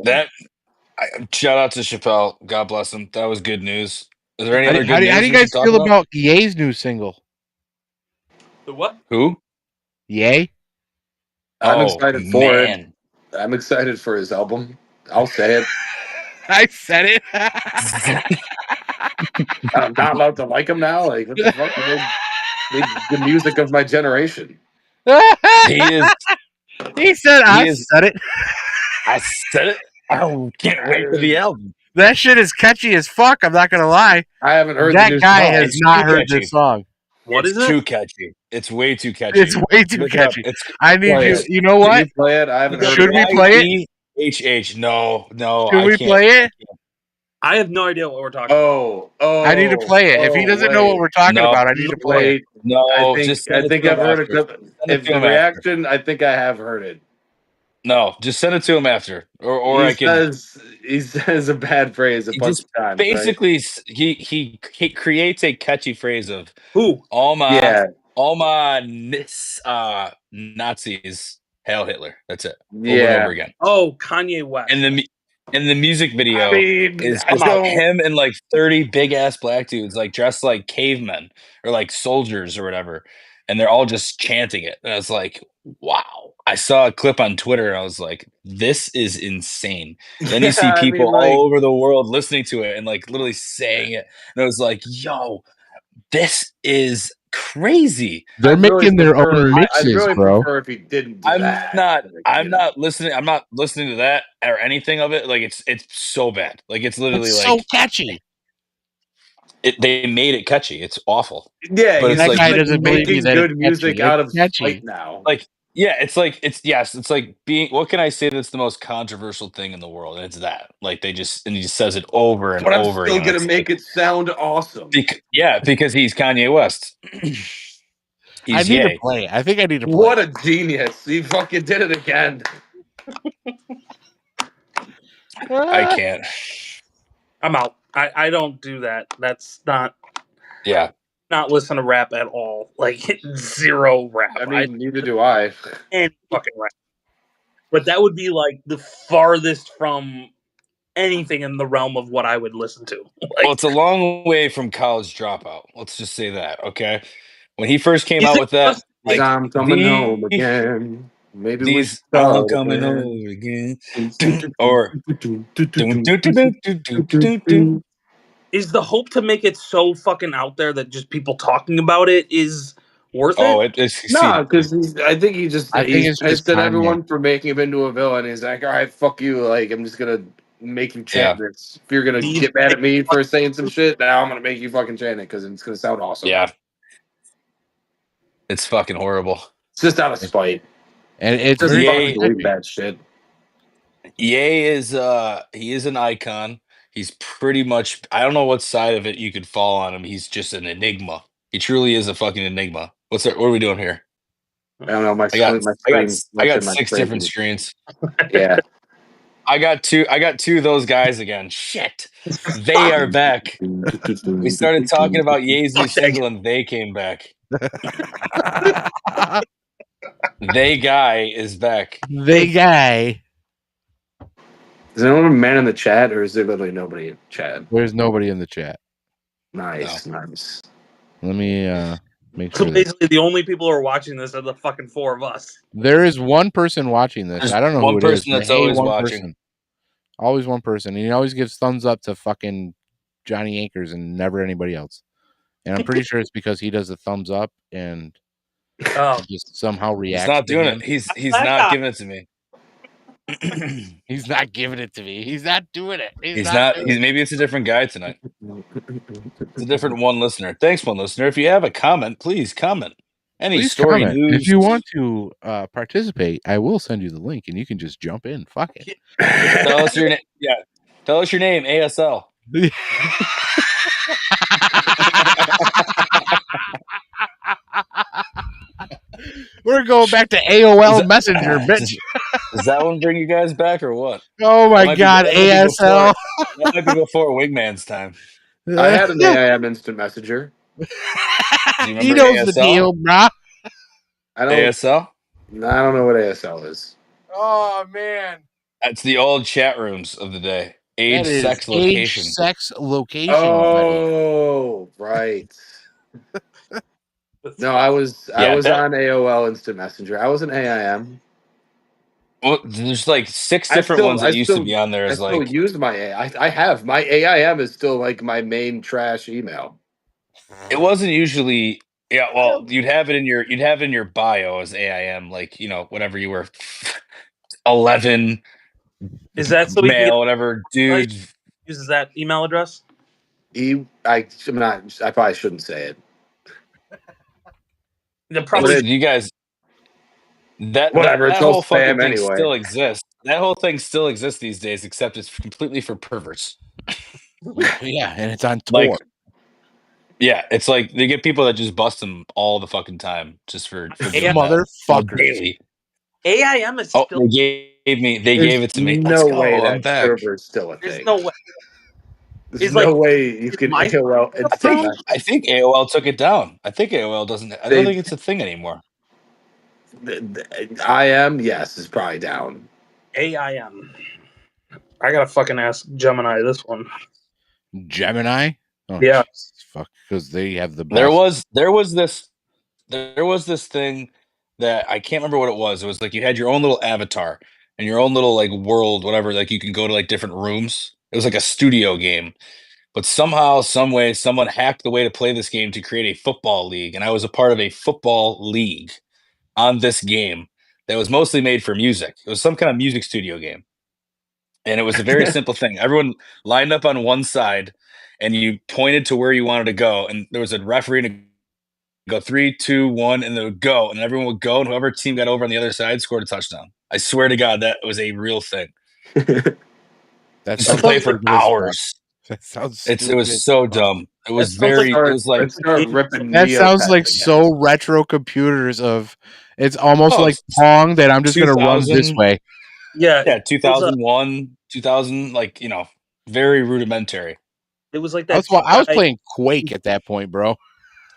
shout out to Chappelle. God bless him. That was good news. Is there any other good news? How do you guys feel about Ye's new single? The what? Who? Ye? I'm excited for it. I'm excited for his album. I'll say it. I said it. I'm not allowed to like him now. Like, what the fuck? The music of my generation. He is. He said, I said it. I said it. I can't wait for the album. That shit is catchy as fuck. I'm not gonna lie. I haven't heard that guy has not heard this song. What is it? Too catchy. It's way too catchy. It's way too catchy. I need you. You know what? Can you play it? I haven't heard it. Should we play it? HH. No. Should we play it? I have no idea what we're talking about. I need to play it. If he doesn't know what we're talking about, I need to play it. No, I think I've heard it. If the reaction, I think I have heard it. No, just send it to him after, or he says a bad phrase a bunch of times. Basically, right? he creates a catchy phrase of who all my Nazis, hail Hitler. That's it. Over and over again. Oh, Kanye West. And the music video is just him and like 30 big ass black dudes like dressed like cavemen or like soldiers or whatever, and they're all just chanting it. And I was like, wow. I saw a clip on Twitter and I was like, this is insane. Then you see people all over the world listening to it and like literally saying it. And I was like, yo, this is crazy. They're making their own mixes, I really bro. prefer if he didn't do I'm that. not listening to that or anything of it. Like it's so bad. Like it's literally so catchy. They made it catchy. It's awful. Yeah, but that it's guy like doesn't believe me that good music out of catchy spite now. Like yeah, it's like being. What can I say that's the most controversial thing in the world? And it's that. Like he just says it over and over. But I'm over. still gonna make it sound awesome. Because he's Kanye West. I need to play. I think I need to play. What a genius! He fucking did it again. I can't. I'm out. I don't do that. That's not. Yeah. Not listen to rap at all. Like zero rap. I mean, neither do I. Any fucking rap. But that would be like the farthest from anything in the realm of what I would listen to. Well, it's a long way from College Dropout. Let's just say that, okay? When he first came out with that, like, I'm coming home again. Maybe we these I'm coming home again. Or is the hope to make it so fucking out there that just people talking about it is worth it? It's no, because I think he's it's pissed at everyone for making him into a villain. He's like, all right, fuck you. Like, I'm just gonna make you chant this. If you're gonna get mad at me for saying some shit, now I'm gonna make you fucking chant it because it's gonna sound awesome. Yeah, it's fucking horrible. It's just out of spite, and it's just very fucking believe that shit. Ye is he is an icon. He's pretty much, I don't know what side of it you could fall on him. He's just an enigma. He truly is a fucking enigma. What are we doing here? I don't know. I got 6 different screens. Yeah. I got two of those guys again. Shit. They are back. We started talking about Ye's new single and they came back. They guy is back. They guy. Is there anyone man in the chat, or is there literally nobody in the chat? There's nobody in the chat. Nice. Let me make So sure. basically, the only people who are watching this are the fucking 4 of us. There is one person watching this. There's I don't know one who it is. person that's but hey, always one watching. person. Always one person. And he always gives thumbs up to fucking Johnny Anchors and never anybody else. And I'm pretty sure it's because he does a thumbs up and just somehow reacts. He's not doing it. He's not giving it to me. He's not giving it to me. He's not doing it. He's not. Maybe it's a different guy tonight. It's a different one listener. Thanks, one listener. If you have a comment, please comment. Any story, comment. news. If you want to participate, I will send you the link, and you can just jump in. Fuck it. Tell us your name. Yeah, tell us your name. ASL. We're going back to AOL Messenger, bitch. Does that one bring you guys back or what? Oh my god, ASL. That might be before Wingman's time. I had an AIM instant messenger. He knows ASL? The deal, brah. ASL? No, I don't know what ASL is. Oh man, that's the old chat rooms of the day. Age, sex, location. Age, sex, location. Oh, right. No, I was on AOL Instant Messenger. I was an AIM. Well, there's like 6 different ones that used to be on there. I still use my AI. I have my AIM is still like my main trash email. It wasn't usually. Yeah, well, you'd have it in your bio as AIM, like, you know, whenever you were 11. Is that so male, whatever, dude? Uses that email address? I probably shouldn't say it. You guys, whatever. That it's whole all fucking spam thing anyway. still exists. That whole thing still exists these days, except it's completely for perverts. Yeah, and it's on Tor. Yeah, it's like they get people that just bust them all the fucking time just for motherfuckers. Daily. AIM is still. They gave it to me. No way I'm that back. server is still a thing. There's no way. There's no way you can AOL. I think AOL took it down. I think AOL doesn't. I don't think it's a thing anymore. IM, yes, is probably down. AIM. I gotta fucking ask Gemini this one. Gemini? Oh, yeah. Fuck, because they have the best. There was this thing that I can't remember what it was. It was like you had your own little avatar and your own little like world, whatever. Like you can go to like different rooms. It was like a studio game, but somehow, some way, someone hacked the way to play this game to create a football league, and I was a part of a football league on this game that was mostly made for music. It was some kind of music studio game, and it was a very simple thing. Everyone lined up on one side, and you pointed to where you wanted to go, and there was a referee to go 3, 2, 1, and they would go, and everyone would go, and whoever team got over on the other side scored a touchdown. I swear to God, that was a real thing. That sounds play for hours. That sounds. It was so dumb. It was very. It was like that sounds like so retro computers. It's almost like Pong that I'm just gonna run this way. Yeah, 2001, 2000, like, you know, very rudimentary. It was like I that. was playing Quake at that point, bro.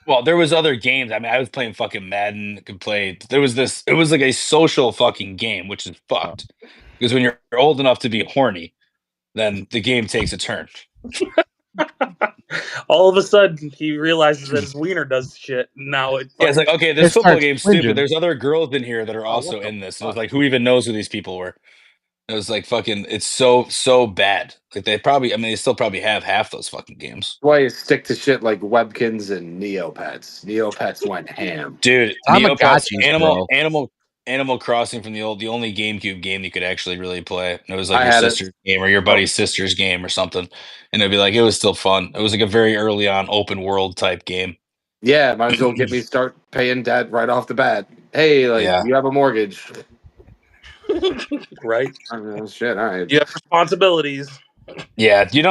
Well, there was other games. I mean, I was playing fucking Madden. Could play. There was this. It was like a social fucking game, which is fucked. Because when you're old enough to be horny, then the game takes a turn. All of a sudden, he realizes that his wiener does shit. Now it. Yeah, it's like, okay, this It football starts game's cringing. stupid. There's other girls in here that are also in this. And it was like, who even knows who these people were? It was like fucking. It's so bad. Like they probably. I mean, they still probably have half those fucking games. That's why you stick to shit like Webkins and Neopets. Neopets went ham. Dude, Tamagotchis, Neopets, Animal Crossing from the only GameCube game you could actually really play. And it was like I your had it. sister's game or your buddy's sister's game or something. And it'd be like, it was still fun. It was like a very early on open world type game. Yeah, might as well get me start paying debt right off the bat. Hey, like Yeah. you have a mortgage. Right. I mean, shit, all right. You have responsibilities. Yeah, you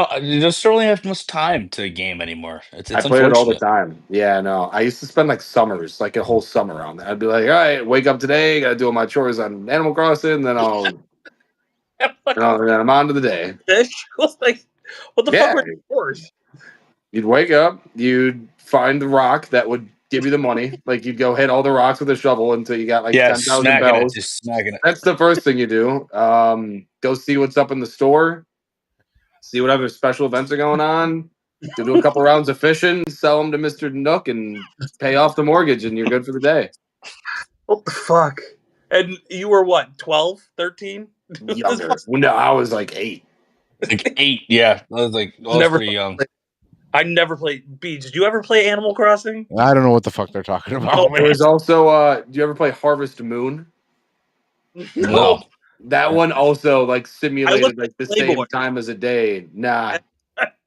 just don't really have much time to game anymore. It's I played it all the unfortunate. time. Yeah, no. I used to spend like summers, like a whole summer on that. I'd be like, all right, wake up today, gotta do all my chores on Animal Crossing, then then I'm on to the day. Fish? Like, what the fuck were the chores? You'd wake up, you'd find the rock that would give you the money. Like you'd go hit all the rocks with a shovel until you got like 10,000 bells. Just smacking it. That's the first thing you do. Go see what's up in the store. See what other special events are going on. Do a couple rounds of fishing, sell them to Mr. Nook, and pay off the mortgage, and you're good for the day. What the fuck? And you were what, 12, 13? Younger. No, I was like 8. Like 8, yeah. I was pretty young. I never played. B, did you ever play Animal Crossing? I don't know what the fuck they're talking about. There was also, do you ever play Harvest Moon? No. That one also like simulated like the same time as a day. Nah.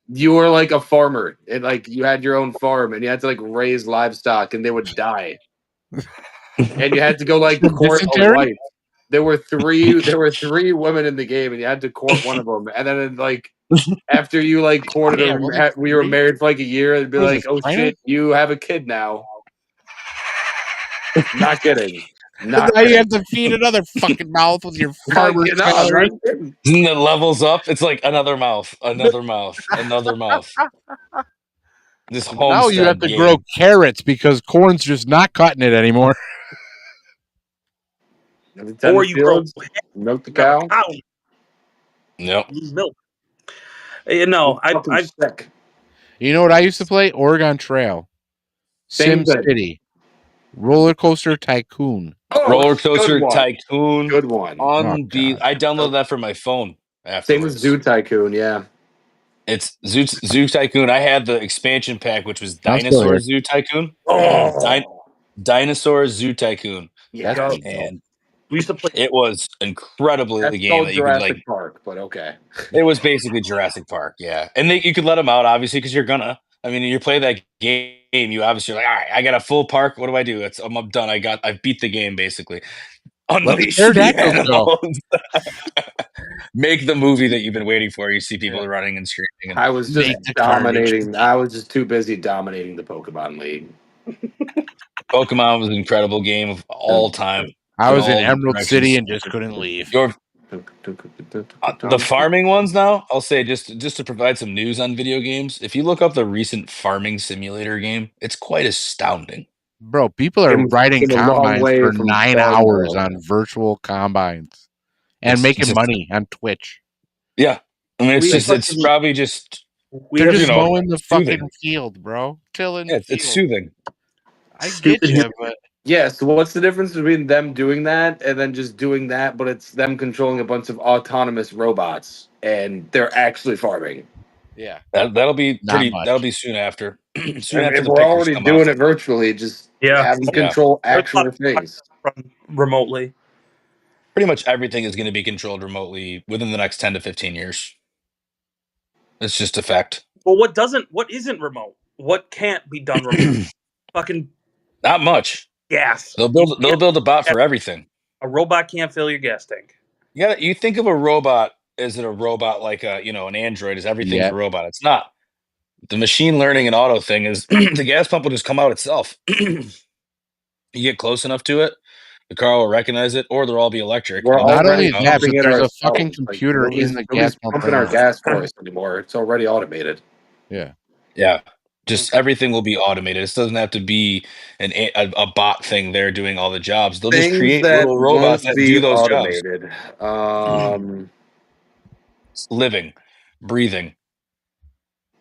You were like a farmer, and like you had your own farm, and you had to like raise livestock, and they would die, and you had to go like court a wife. There were three women in the game, and you had to court one of them, and then like after you like courted her, we were married for like a year, it'd be like, oh shit, you have a kid now. Not kidding. Now you have to feed another fucking mouth with your farmer's salary. And the levels up. It's like another mouth, another mouth, another mouth. This now you have to grow carrots because corn's just not cutting it anymore. Or you grow milk the cow. Nope. Milk. You know, You know what I used to play? Oregon Trail, Sim City, Roller Coaster Tycoon. Roller Coaster Tycoon. Good one. I downloaded that for my phone afterwards. Same with Zoo Tycoon, yeah. It's Zoo Tycoon. I had the expansion pack, which was Dinosaur Zoo Tycoon. Dinosaur Zoo Tycoon. Yeah. And we used to play. It was incredibly the game that you could Jurassic Park, but okay. It was basically Jurassic Park, yeah. And you could let them out, obviously, because you're gonna. I mean, you play that game, you obviously are like, all right, I got a full park. What do I do? I'm done. I beat the game basically. Unleash the animals. Make the movie that you've been waiting for. You see people running and screaming. And I was just dominating. I was just too busy dominating the Pokemon League. Pokemon was an incredible game of all time. I was in Emerald City and just couldn't leave. The farming ones now, I'll say just to provide some news on video games, if you look up the recent farming simulator game, it's quite astounding. Bro, people are riding combines for 9 hours on virtual combines and making money on Twitch. Yeah. I mean, it's probably just... They're just mowing the fucking field, bro. Tilling the field. It's soothing. I get you, but... Yeah, so what's the difference between them doing that and then just doing that, but it's them controlling a bunch of autonomous robots and they're actually farming? Yeah. That'll be soon after. Soon after we're already doing it virtually, just have them control actual things. Remotely. Pretty much everything is going to be controlled remotely within the next 10 to 15 years. It's just a fact. Well, what isn't remote? What can't be done remote? Fucking not much. Gas. They'll build a bot for everything. A robot can't fill your gas tank. Yeah, you think of a robot. Is it a robot like an android? Is everything a robot? It's not. The machine learning and auto thing is the gas pump will just come out itself. You get close enough to it, the car will recognize it, or they'll all be electric. Not only that, but there's a fucking computer in the gas pump. Pumping our gas for us anymore. It's already automated. Yeah. Just everything will be automated. This doesn't have to be a bot thing there doing all the jobs. They'll just Things create that little robots won't that be do those jobs. automated. Living, breathing.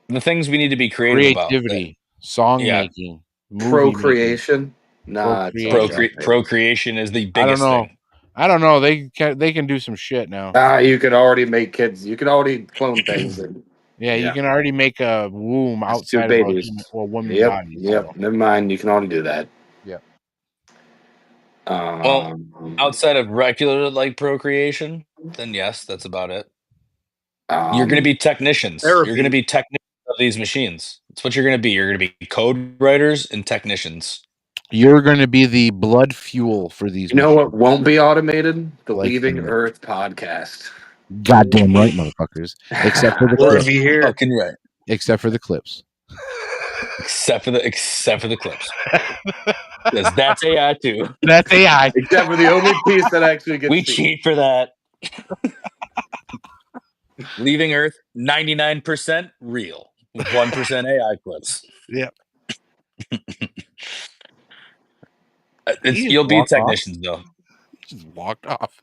The things we need to be creative about. Creativity, song making, movie making. Procreation. Nah, it's all procreation is the I don't biggest know. thing. I don't know. They can do some shit now. You can already make kids. You can already clone things. You can already make a womb outside of a woman's body. Yep. So. Never mind. You can already do that. Yep. Well, outside of regular procreation, then yes, that's about it. You're going to be technicians. Therapy. You're going to be technicians of these machines. That's what you're going to be. You're going to be code writers and technicians. You're going to be the blood fuel for these. You know what won't be automated? The Leaving Earth podcast. Goddamn right, motherfuckers. Except for the clips. Fucking right. Except for the clips. Except for the clips. Because that's AI too. That's AI. Except for the only piece that actually gets. We cheat for that. Leaving Earth, 99% real, 1% AI clips. Yep. You'll be technicians though. He just walked off.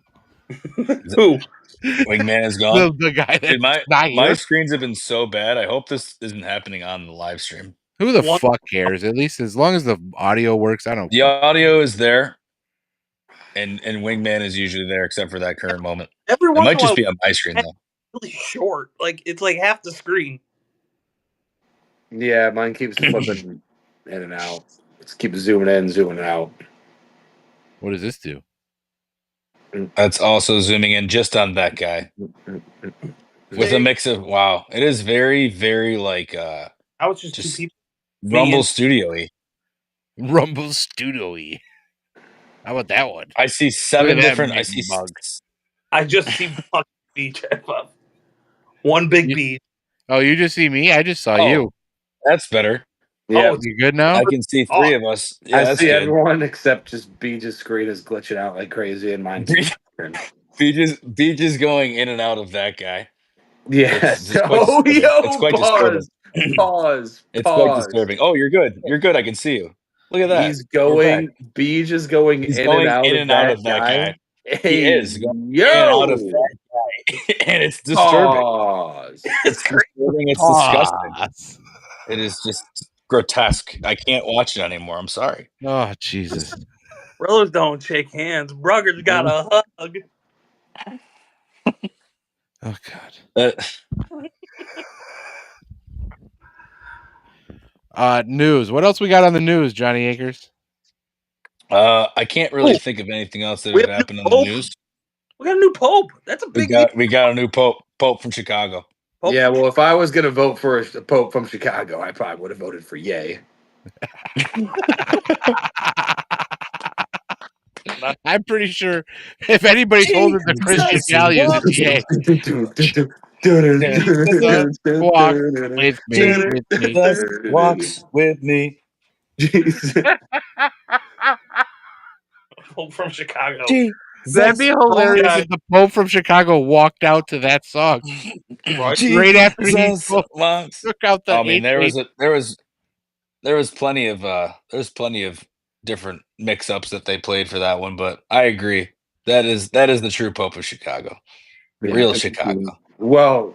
Who? Wingman is gone. The guy that's Dude, my not here. screens have been so bad. I hope this isn't happening on the live stream. Who the fuck cares? At least as long as the audio works, I don't. The audio is there, and Wingman is usually there, except for that current moment. It might just be on my screen though. Really short, it's like half the screen. Yeah, mine keeps flipping in and out. Let's keep zooming in, zooming out. What does this do? That's also zooming in just on that guy. With a mix of it is very, very I was just two people. Rumble Studio-y. Rumble Studio-y. How about that one? I see 7 different. I see bugs. I just see beach. One big beach. Oh, you just see me? I just saw you. That's better. Yeah, you good now? I can see 3 of us. Yeah, I see everyone except just Beach's screen is glitching out like crazy, and mine's Beach is going in and out of that guy. Yeah. It's quite disturbing. Pause. It's quite disturbing. Oh, you're good. You're good. I can see you. Look at that. Beach is going in and out of that guy. He is going in and out of that guy. And it's disturbing. It's disturbing. It's disgusting. It is just grotesque. I can't watch it anymore. I'm sorry. Oh, Jesus. Brothers don't shake hands. Brothers got a hug. Oh, God. News. What else we got on the news, Johnny Akers? I can't really think of anything else that would happen on the news. We got a new pope. That's a big deal. We got a new pope from Chicago. Yeah, well, if I was going to vote for a pope from Chicago, I probably would have voted for yay. I'm pretty sure if anybody's holding the Christian values, it's yay. Walks with me. Pope from Chicago. That'd be hilarious if the Pope from Chicago walked out to that song right after he took out the. I mean, there was plenty of different mix-ups that they played for that one, but I agree that is the true Pope of Chicago, real Chicago. Well,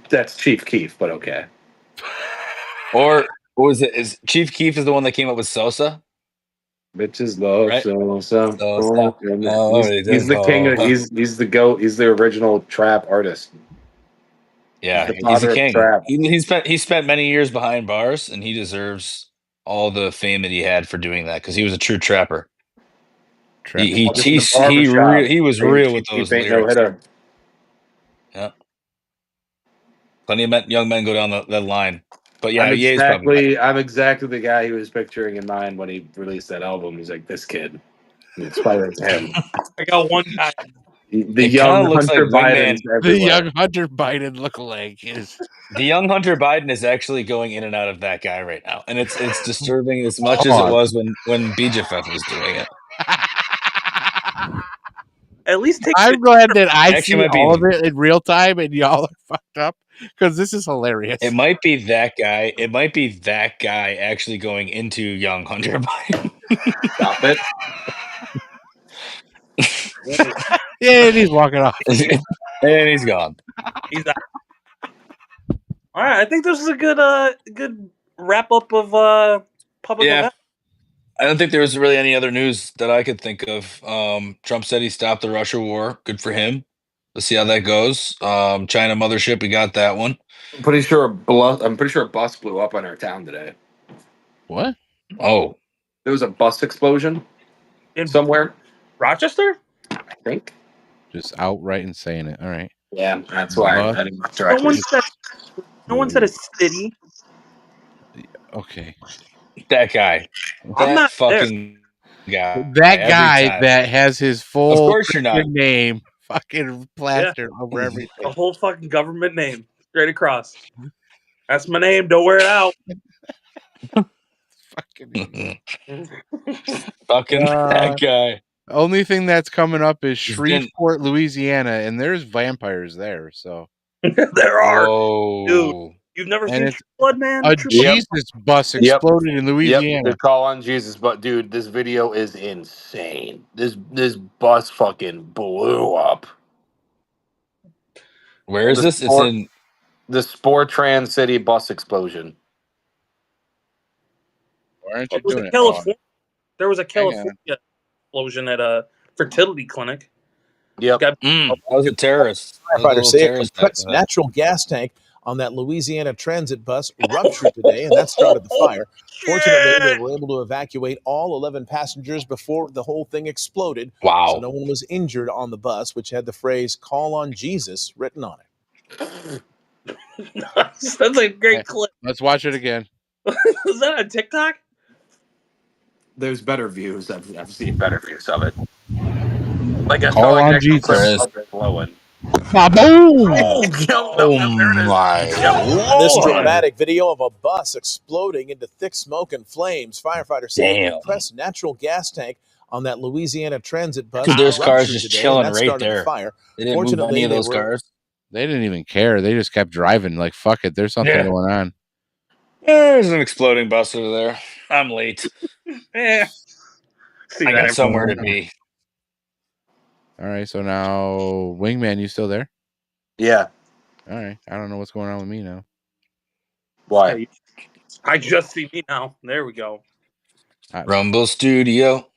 that's Chief Keef, but okay. Or what was it? Is Chief Keef is the one that came up with Sosa? Bitches love right? Sosa. He's the king. He's the GOAT. He's the original trap artist. Yeah, he's a king. He spent many years behind bars, and he deserves all the fame that he had for doing that because he was a true trapper. He was real with those lyrics. Yeah, plenty of young men go down that line. But yeah, I'm exactly the guy he was picturing in mind when he released that album. He's like, this kid. It's probably him. I got one guy. The young Hunter Biden. The young Hunter Biden lookalike is. The young Hunter Biden is actually going in and out of that guy right now, and it's disturbing as much as it was when BJF was doing it. At least take. I'm glad that I Actually, see might be- all of it in real time, and y'all are fucked up because this is hilarious. It might be that guy. It might be that guy actually going into young Hunter Biden. Stop it. Yeah, and he's walking off. And he's gone. He's out. All right, I think this is a good wrap up of public Yeah. event. I don't think there was really any other news that I could think of. Trump said he stopped the Russia war. Good for him. Let's see how that goes. China Mothership, we got that one. I'm pretty sure a bus blew up on our town today. What? Oh, There was a bus explosion In somewhere, Rochester? I think. Just outright and saying it. All right. Yeah, that's why Bus. I didn't directly. No one said a city. Okay. that guy. I'm That not fucking guy. That Every guy time. that has his Of full course you're not. name fucking plastered over everything. A whole fucking government name straight across. That's my name. Don't wear it out. Fucking Fucking that guy. only thing that's coming up is He's Shreveport, Louisiana, and there's vampires there. So There are. Whoa. Dude. You've never And seen it's True Blood, man? a True Blood? Jesus bus Yep. exploded in Louisiana. Yep, call on Jesus, but dude, this video is insane. This bus fucking blew up. Where is The this? It's sport- in The Sportran City bus explosion. Why aren't It you was doing a it? California. There was a Hang on. California explosion at a fertility clinic. Yep. Got- that was a terrorist. That was a Firefighters little say a terrorist compressed attack. natural gas tank on that Louisiana transit bus ruptured today, and that started the fire. Fortunately, they were able to evacuate all 11 passengers before the whole thing exploded. Wow. So no one was injured on the bus, which had the phrase "Call on Jesus" written on it. That's a great clip. Let's watch it again. Is that on TikTok? There's better views. I've seen better views of it. Like I Call saw like on an actual clip Jesus. of it blowing. Boom! Oh my This Lord. dramatic video of a bus exploding into thick smoke and flames. Firefighters say a Damn. compressed natural gas tank on that Louisiana transit bus Dude, there's cars ruptured just today, chilling and that right started there. the fire. They didn't move Fortunately, any of they those were- cars. They didn't even care. They just kept driving. Like, fuck it. There's something Yeah. going on. There's an exploding bus over there. I'm late. Yeah. See I that got somewhere to be. All right. So now, Wingman, you still there? Yeah. All right. I don't know what's going on with me now. Why? I just see me now. There we go. Rumble Studio.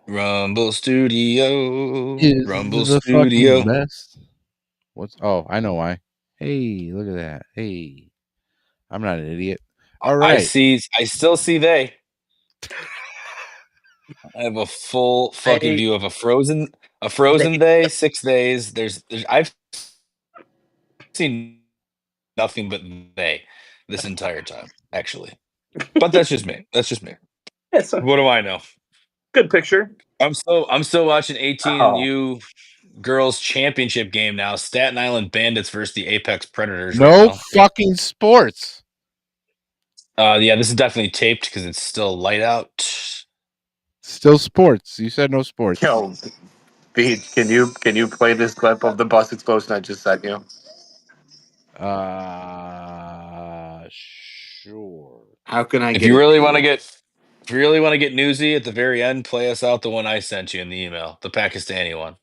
Rumble Studio. Is Rumble the Studio. fucking best. What's? Oh, I know why. Hey, look at that. Hey, I'm not an idiot. All right. I still see they. I have a full fucking view of a frozen they, 6 days. I've seen nothing but they this entire time, actually. But that's just me. That's just me. It's a What do I know? good picture. I'm still watching 18U girls championship game now. Staten Island Bandits versus the Apex Predators. No right fucking sports. now. Yeah, this is definitely taped because it's still light out. Still sports. You said no sports. Yo, Pete, can you play this clip of the bus explosion I just sent you? Sure. How can I If get you it? really want to get newsy at the very end, play us out the one I sent you in the email, the Pakistani one.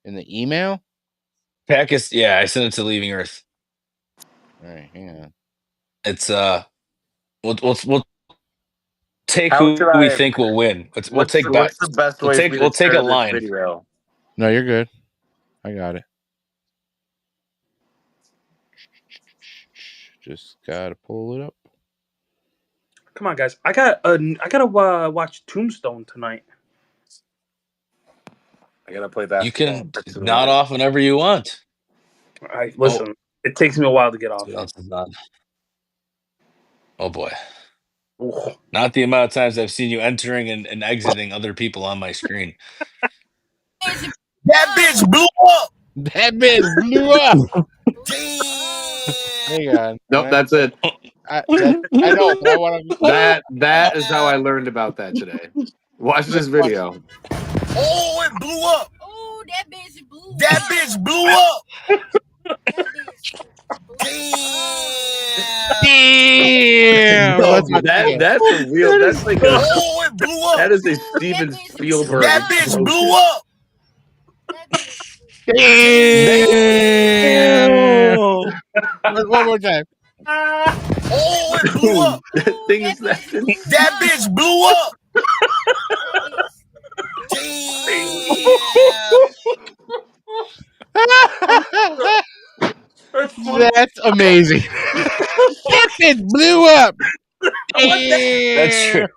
In the email? Yeah, I sent it to Leaving Earth. All right, hang on. It's we'll take How who should we I- think will win. We'll take what's bets. the best way We'll take a share this line. video? No, you're good. I got it. Just gotta pull it up. Come on, guys. I gotta watch Tombstone tonight. I gotta play that. You can nod off whenever you want. I listen. It takes me a while to get off. What else is on? Oh boy. Ooh. Not the amount of times I've seen you entering and exiting other people on my screen. That bitch blew up. That bitch blew up. Hang on. Nope, that's it. I know, but I want to. That is how I learned about that today. Watch this video. Oh, it blew up. Oh, that bitch blew That bitch blew up. Damn. No, Let's watch it again. that's a real. That's like a. Oh, it blew up. That is a Steven Spielberg. That bitch blew up. Damn. One more time. Oh, it blew up. That thing is that. That bitch blew up. That's amazing. That bitch blew up. That's true.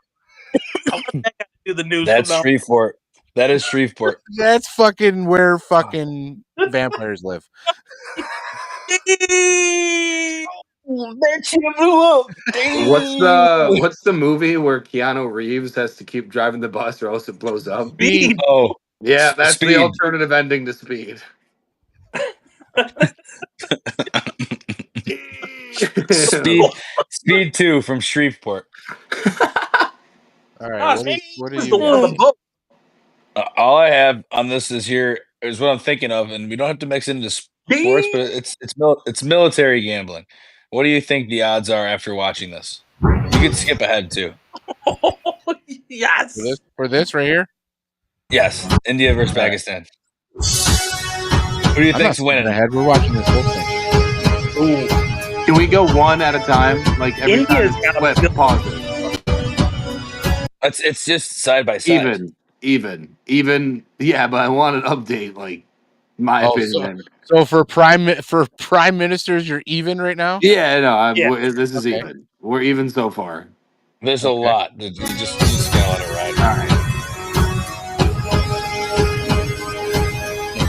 Do the news. That's Shreveport. That is Shreveport. That's fucking where fucking vampires live. That shit blew up. What's the movie where Keanu Reeves has to keep driving the bus or else it blows up? Speed. Oh, Yeah, that's Speed. the alternative ending to Speed. Speed 2 from Shreveport. All right, what do you the one on got? the boat. All I have on this is what I'm thinking of, and we don't have to mix it into sports, but it's military gambling. What do you think the odds are after watching this? You can skip ahead too. Yes. For this right here? Yes, India versus Pakistan. Who do you think's winning? Ahead. We're watching this whole thing. Ooh. Can we go one at a time? Like every time it's flip, pause it. It's just side by side. Even. Yeah, but I want an update. Like my opinion. So for prime ministers, you're even right now. Yeah, no. This is Okay. even. We're even so far. There's a lot. You just gotta let it ride.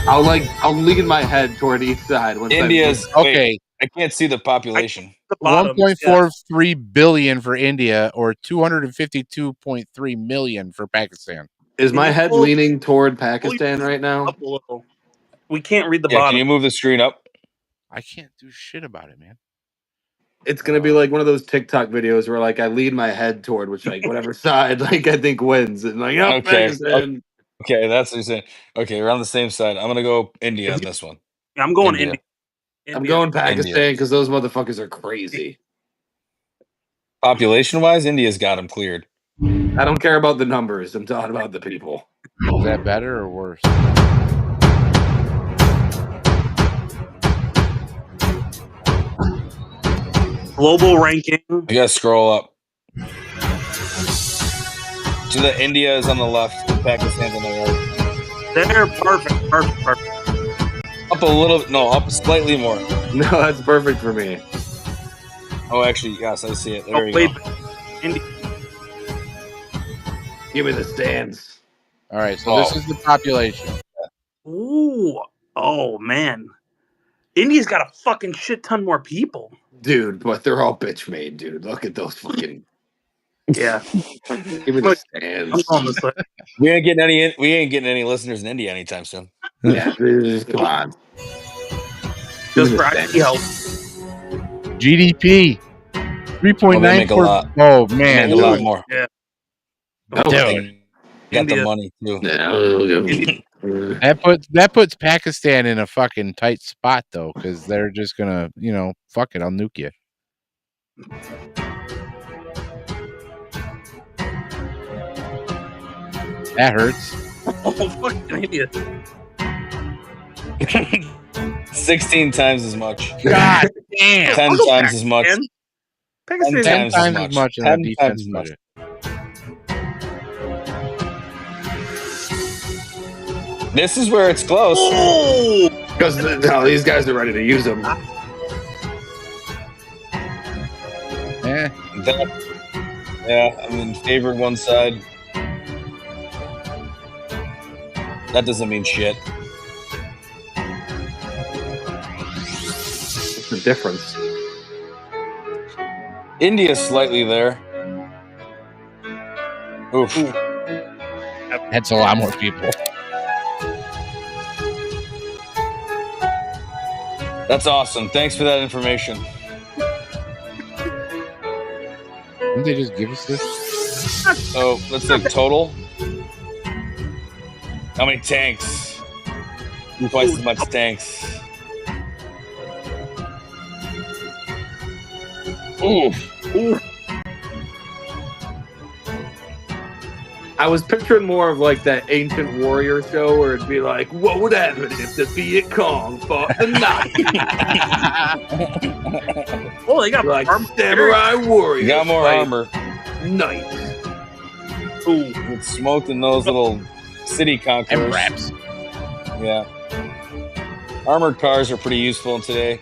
All right. I'll lean my head toward each side. India's okay. I can't see the population. 1.43 billion for India, or 252.3 million for Pakistan. Is my head leaning toward Pakistan right now? We can't read the bottom. Can you move the screen up? I can't do shit about it, man. It's gonna be like one of those TikTok videos where like I lean my head toward whatever side like I think wins, and like Pakistan. Okay, that's what you're saying. Okay, we're on the same side. I'm gonna go India on this one. Yeah, I'm going India. I'm going Pakistan because those motherfuckers are crazy. Population-wise, India's got them cleared. I don't care about the numbers. I'm talking about the people. Is that better or worse? Global ranking. You gotta scroll up. So that India is on the left, and Pakistan's on the right. They're perfect. Up a little, up slightly more. No, that's perfect for me. Oh, actually, yes, I see it. There you go. India. Give me the stands. All right, so this is the population. Ooh, oh man, India's got a fucking shit ton more people, dude. But they're all bitch made, dude. Look at those fucking. Yeah. Give me the stands. We ain't getting any listeners in India anytime soon. Yeah, come on. Just for IT help. GDP 3.94. Oh man, a lot more. Yeah. Dude. Got the money too. That puts Pakistan in a fucking tight spot though, because they're just gonna, fuck it, I'll nuke you. That hurts. Oh, fucking India. 16 times as much. God damn. 10 times as much. 10 times as much in a defense budget. This is where it's close. Because these guys are ready to use them. Yeah, I'm in favor of one side. That doesn't mean shit. What's the difference? India's slightly there. Oof. That's a lot more people. That's awesome. Thanks for that information. Didn't they just give us this? Oh, let's look total. How many tanks? Twice as much tanks. Ooh. I was picturing more of like that ancient warrior show where it'd be like, what would happen if the Viet Cong fought the Nazis? Oh, they got like armor. samurai warriors. You got more fight armor. Knights. Ooh. It's smoked in those little city conquerors. And wraps. Yeah. Armored cars are pretty useful today.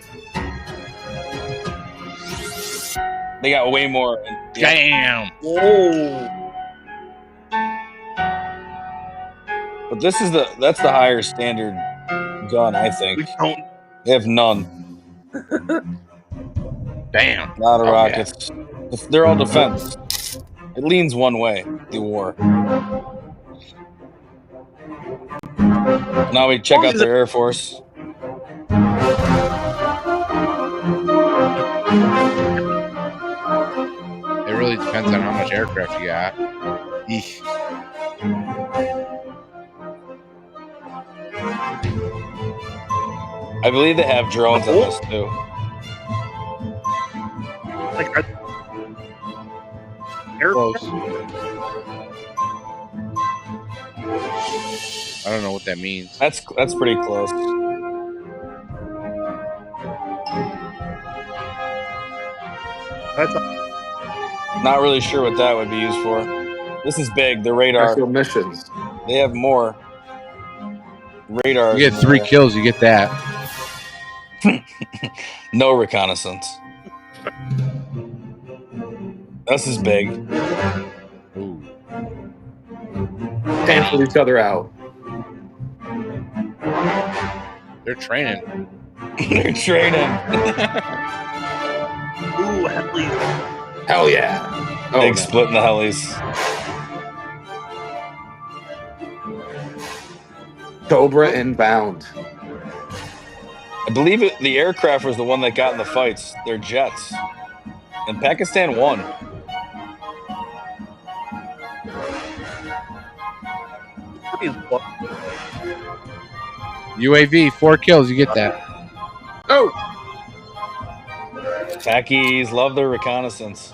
They got way more. Damn. Whoa. But that's the higher standard gun, I think. We don't. They have none. Damn. A lot of rockets. Yeah. They're all defense. It leans one way, the war. Now we check out their Air Force. It really depends on how much aircraft you got. Eesh. I believe they have drones on this too. Like, Close. I don't know what that means. That's pretty close. Not really sure what that would be used for. This is big. The radar. Special missions. They have more radars. You get 3 kills, you get that. No reconnaissance. This is big. Ooh. Cancel each other out. They're training. They're training. ooh, Headley. Hell yeah. Oh, Big no. split in the helis. Cobra inbound. I believe the aircraft was the one that got in the fights. They're jets. And Pakistan won. UAV, 4 kills, you get that. Oh! Pakis love their reconnaissance.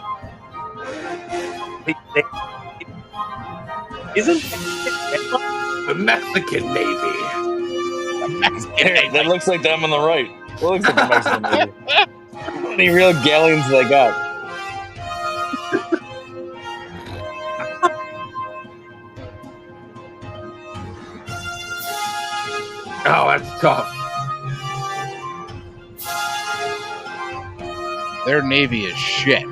Isn't The Mexican Navy. That looks like them on the right. That looks like the Mexican Navy. How many real galleons do they got? Oh, that's tough. Their navy is shit.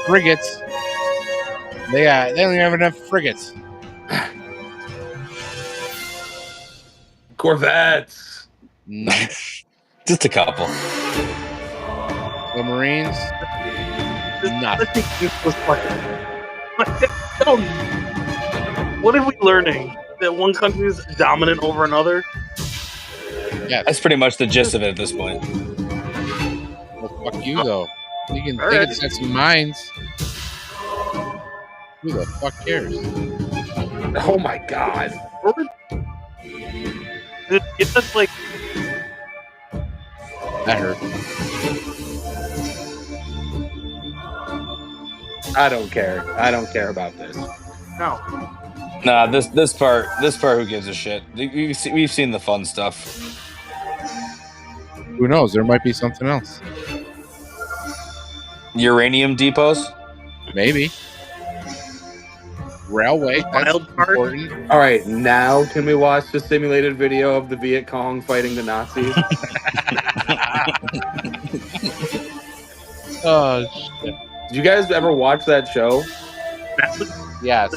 Frigates. They don't even have enough frigates. Corvettes. Nice. Just a couple. Submarines. Nothing. What are we learning? That one country is dominant over another? Yeah. That's pretty much the gist of it at this point. Well, fuck you, though. They can set some mines. Who the fuck cares? Oh my god. It's just like... That hurt. I don't care. I don't care about this. No. Nah, this part, who gives a shit? We've seen the fun stuff. Who knows? There might be something else. Uranium depots? Maybe. Railway. That's important. All right, now can we watch the simulated video of the Viet Cong fighting the Nazis? Oh, shit. Did you guys ever watch that show? Yes.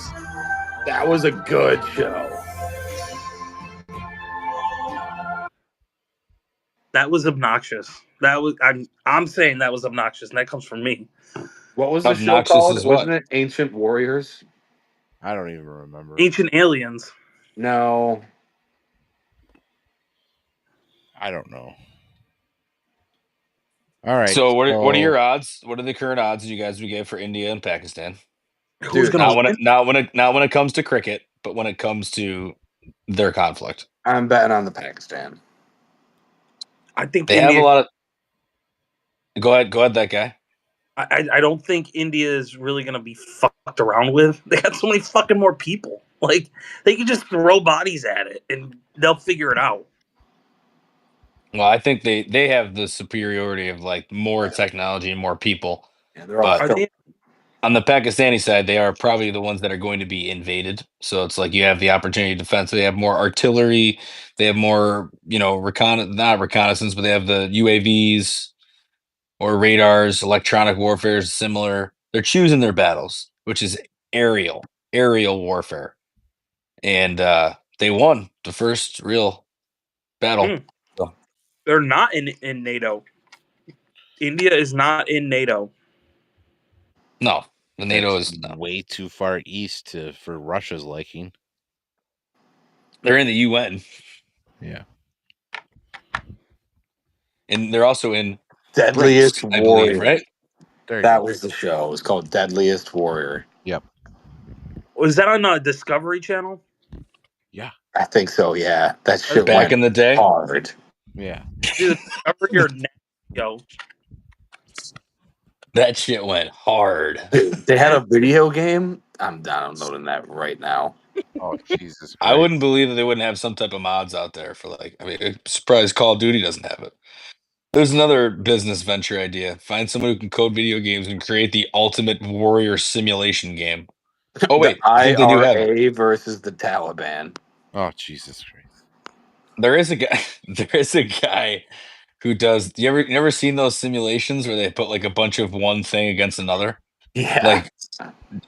That was a good show. That was obnoxious. That was I'm saying that was obnoxious, and that comes from me. What was the show called? Wasn't it Ancient Warriors? I don't even remember. Ancient Aliens. No. I don't know. All right. So what are your odds? What are the current odds you guys would give for India and Pakistan? Who's gonna not when it comes to cricket, but when it comes to their conflict. I'm betting on the Pakistan. I think They have a lot of. Go ahead, that guy. I don't think India is really going to be fucked around with. They got so many fucking more people. Like, they can just throw bodies at it and they'll figure it out. Well, I think they have the superiority of like more technology and more people. Yeah, they're all. On the Pakistani side, they are probably the ones that are going to be invaded. So it's like you have the opportunity to defend. So they have more artillery. They have more, not reconnaissance, but they have the UAVs or radars. Electronic warfare is similar. They're choosing their battles, which is aerial warfare. And they won the first real battle. So. They're not in NATO. India is not in NATO. No, the NATO is way too far east for Russia's liking. They're in the UN. Yeah. And they're also in Deadliest BRICS, I Warrior, believe, right? That was the show. It was called Deadliest Warrior. Yep. Was that on Discovery Channel? Yeah. I think so, yeah. That shit Back went in the day? hard. Yeah. Dude, Discovery or yo. That shit went hard. Dude, they had a video game. I'm downloading that right now. Oh, Jesus Christ. I wouldn't believe that they wouldn't have some type of mods out there for I'm surprised Call of Duty doesn't have it. There's another business venture idea. Find someone who can code video games and create the ultimate warrior simulation game. Oh, wait. The I think they do have it. IRA versus the Taliban. Oh, Jesus Christ. There is a guy who does. You ever seen those simulations where they put like a bunch of one thing against another? Yeah. Like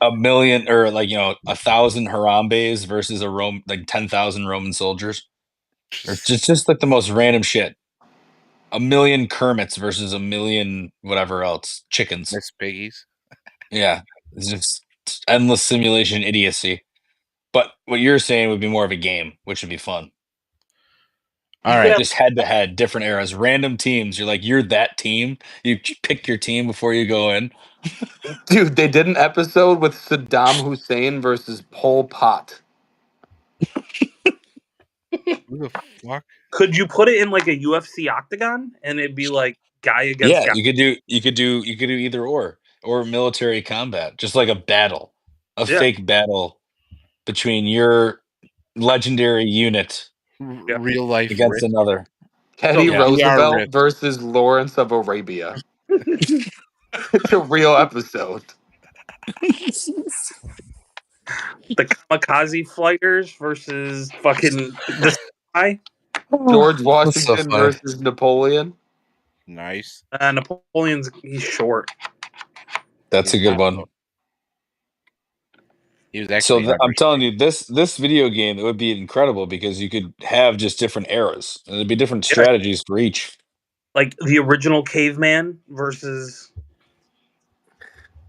1,000,000 or 1,000 Harambes versus 10,000 Roman soldiers. Or just like the most random shit. 1,000,000 Kermits versus 1,000,000 whatever else chickens. Miss Piggies. Yeah, it's just endless simulation idiocy. But what you're saying would be more of a game, which would be fun. All right, just head to head, different eras, random teams. You're that team. You pick your team before you go in. Dude, they did an episode with Saddam Hussein versus Pol Pot. Who the fuck? Could you put it in like a UFC octagon and it'd be like guy against guy? You could do either or military combat, just like a battle, fake battle between your legendary unit, real life against another. Teddy Roosevelt versus Lawrence of Arabia. It's a real episode. The kamikaze fighters versus fucking the spy. George Washington versus Napoleon. Nice. He's short. That's a good one. He was actually I'm telling you, this video game, it would be incredible because you could have just different eras and there'd be different strategies for each. Like the original caveman versus.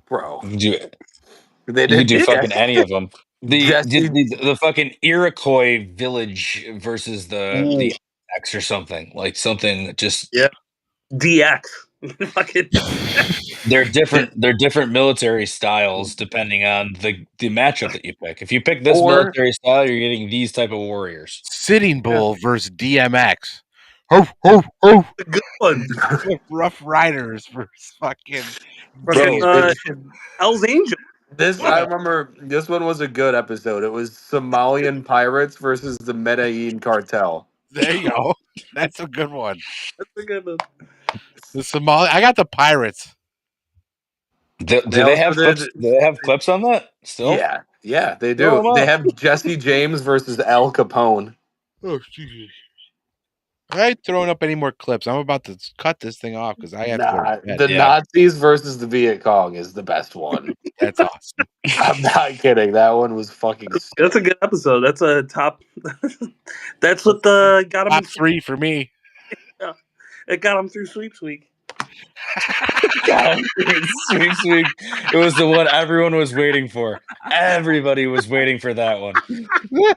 Bro, you could do fucking any of them. The fucking Iroquois village versus the X or something, like something just DX. They're different military styles depending on the matchup that you pick. If you pick this military style, you're getting these type of warriors. Sitting Bull versus DMX. Ho ho ho! Good one. Rough Riders versus fucking Hell's Angel. I remember this one was a good episode. It was Somalian pirates versus the Medellin cartel. There you go. That's a good one. That's a good one. The Somali. I got the pirates. Do they have clips? Do they have clips on that still? Yeah, they do. They have Jesse James versus Al Capone. Oh, Jesus. I ain't throwing up any more clips. I'm about to cut this thing off because I have to go to bed. The Nazis versus the Viet Cong is the best one. That's awesome. I'm not kidding. That one was fucking stupid. That's a good episode. That's a top. That's what got him. Top 3 for me. Yeah. It got him through Sweeps Week. Sweeps Week. It was the one everyone was waiting for. Everybody was waiting for that one.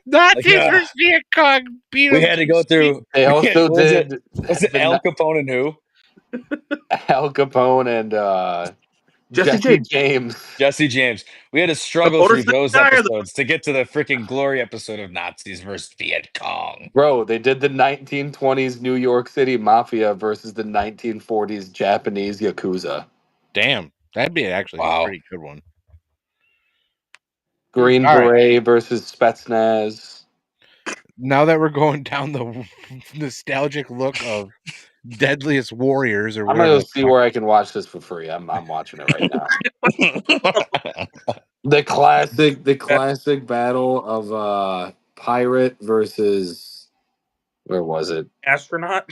Nazis versus Viet Cong. We had to go through. They also did. Was it Al Capone and who? Al Capone and Jesse James. Jesse James. We had to struggle through those episodes to get to the freaking glory episode of Nazis versus Viet Cong. Bro, they did the 1920s New York City Mafia versus the 1940s Japanese Yakuza. Damn, that'd be actually a pretty good one. Green Beret versus Spetsnaz. Now that we're going down the nostalgic look of Deadliest Warriors, or I'm gonna whatever. go see where I can watch this for free. I'm watching it right now. The classic battle of pirate versus, where was it? Astronaut.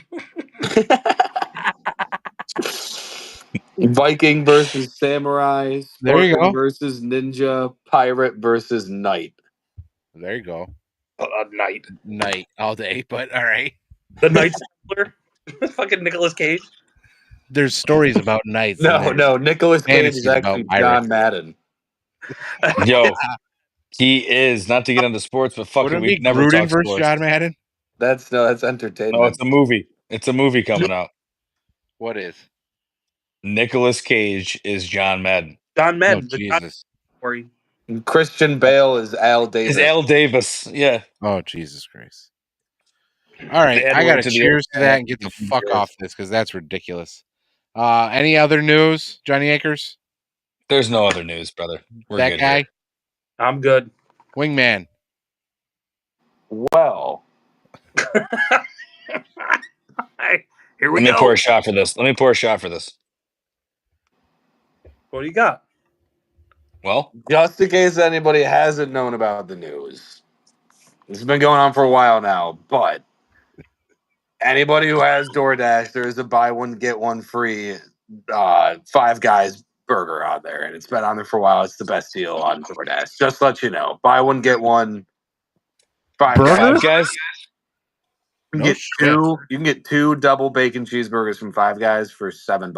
Viking versus samurai. There you Spartan go. versus ninja. Pirate versus knight. There you go. Knight all day, but all right. The Knight Templar. Fucking Nicolas Cage. There's stories about knights. No. Nicolas Cage is actually John Madden. Yo, he is, not to get into sports, but fucking Wouldn't it we be never Gruden talk versus sports. John Madden? That's entertainment. No, it's a movie. It's a movie coming out. What is? Nicolas Cage is John Madden. John Madden. Oh, Jesus. Story. Christian Bale is Al Davis. Is Al Davis? Yeah. Oh, Jesus Christ! All right, I got to cheers to that and get the fuck off this because that's ridiculous. Any other news, Johnny Akers? There's no other news, brother. We're that good guy. here. I'm good. Wingman. Well, here we Let go. me pour a shot for this. What do you got? Well, just in case anybody hasn't known about the news, this has been going on for a while now, but anybody who has DoorDash, there is a buy one, get one free Five Guys burger out there, and it's been on there for a while. It's the best deal on DoorDash. Just to let you know. Buy one, get one. Five Guys? You can get two double bacon cheeseburgers from Five Guys for $7.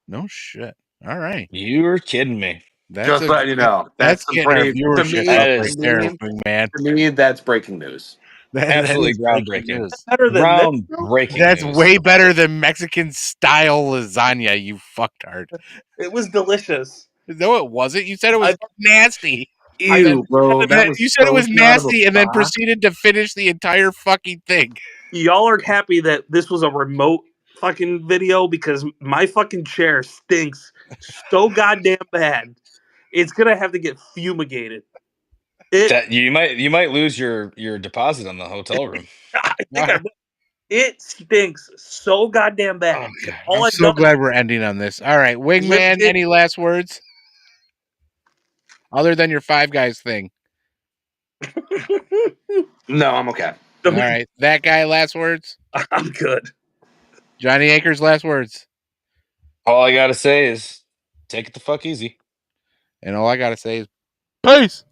No shit. All right. You're kidding me. Just let you know. That's some getting our brave, viewership to up me, right there, man. To me, that's breaking news. Absolutely that is groundbreaking. Better than Groundbreaking. That's news. way better than Mexican style lasagna, you fucktard. It was delicious. No, it wasn't. You said it was nasty. Ew, bro. You said it was nasty and then proceeded to finish the entire fucking thing. Y'all are happy that this was a remote fucking video because my fucking chair stinks so goddamn bad. It's gonna have to get fumigated. You might lose your deposit on the hotel room. I think it stinks so goddamn bad. Oh, I'm so glad we're ending on this. All right, Wingman, any last words? Other than your Five Guys thing. No, I'm okay. All right, that guy, last words? I'm good. Johnny Akers, last words? All I gotta say is take it the fuck easy. And all I gotta say is peace.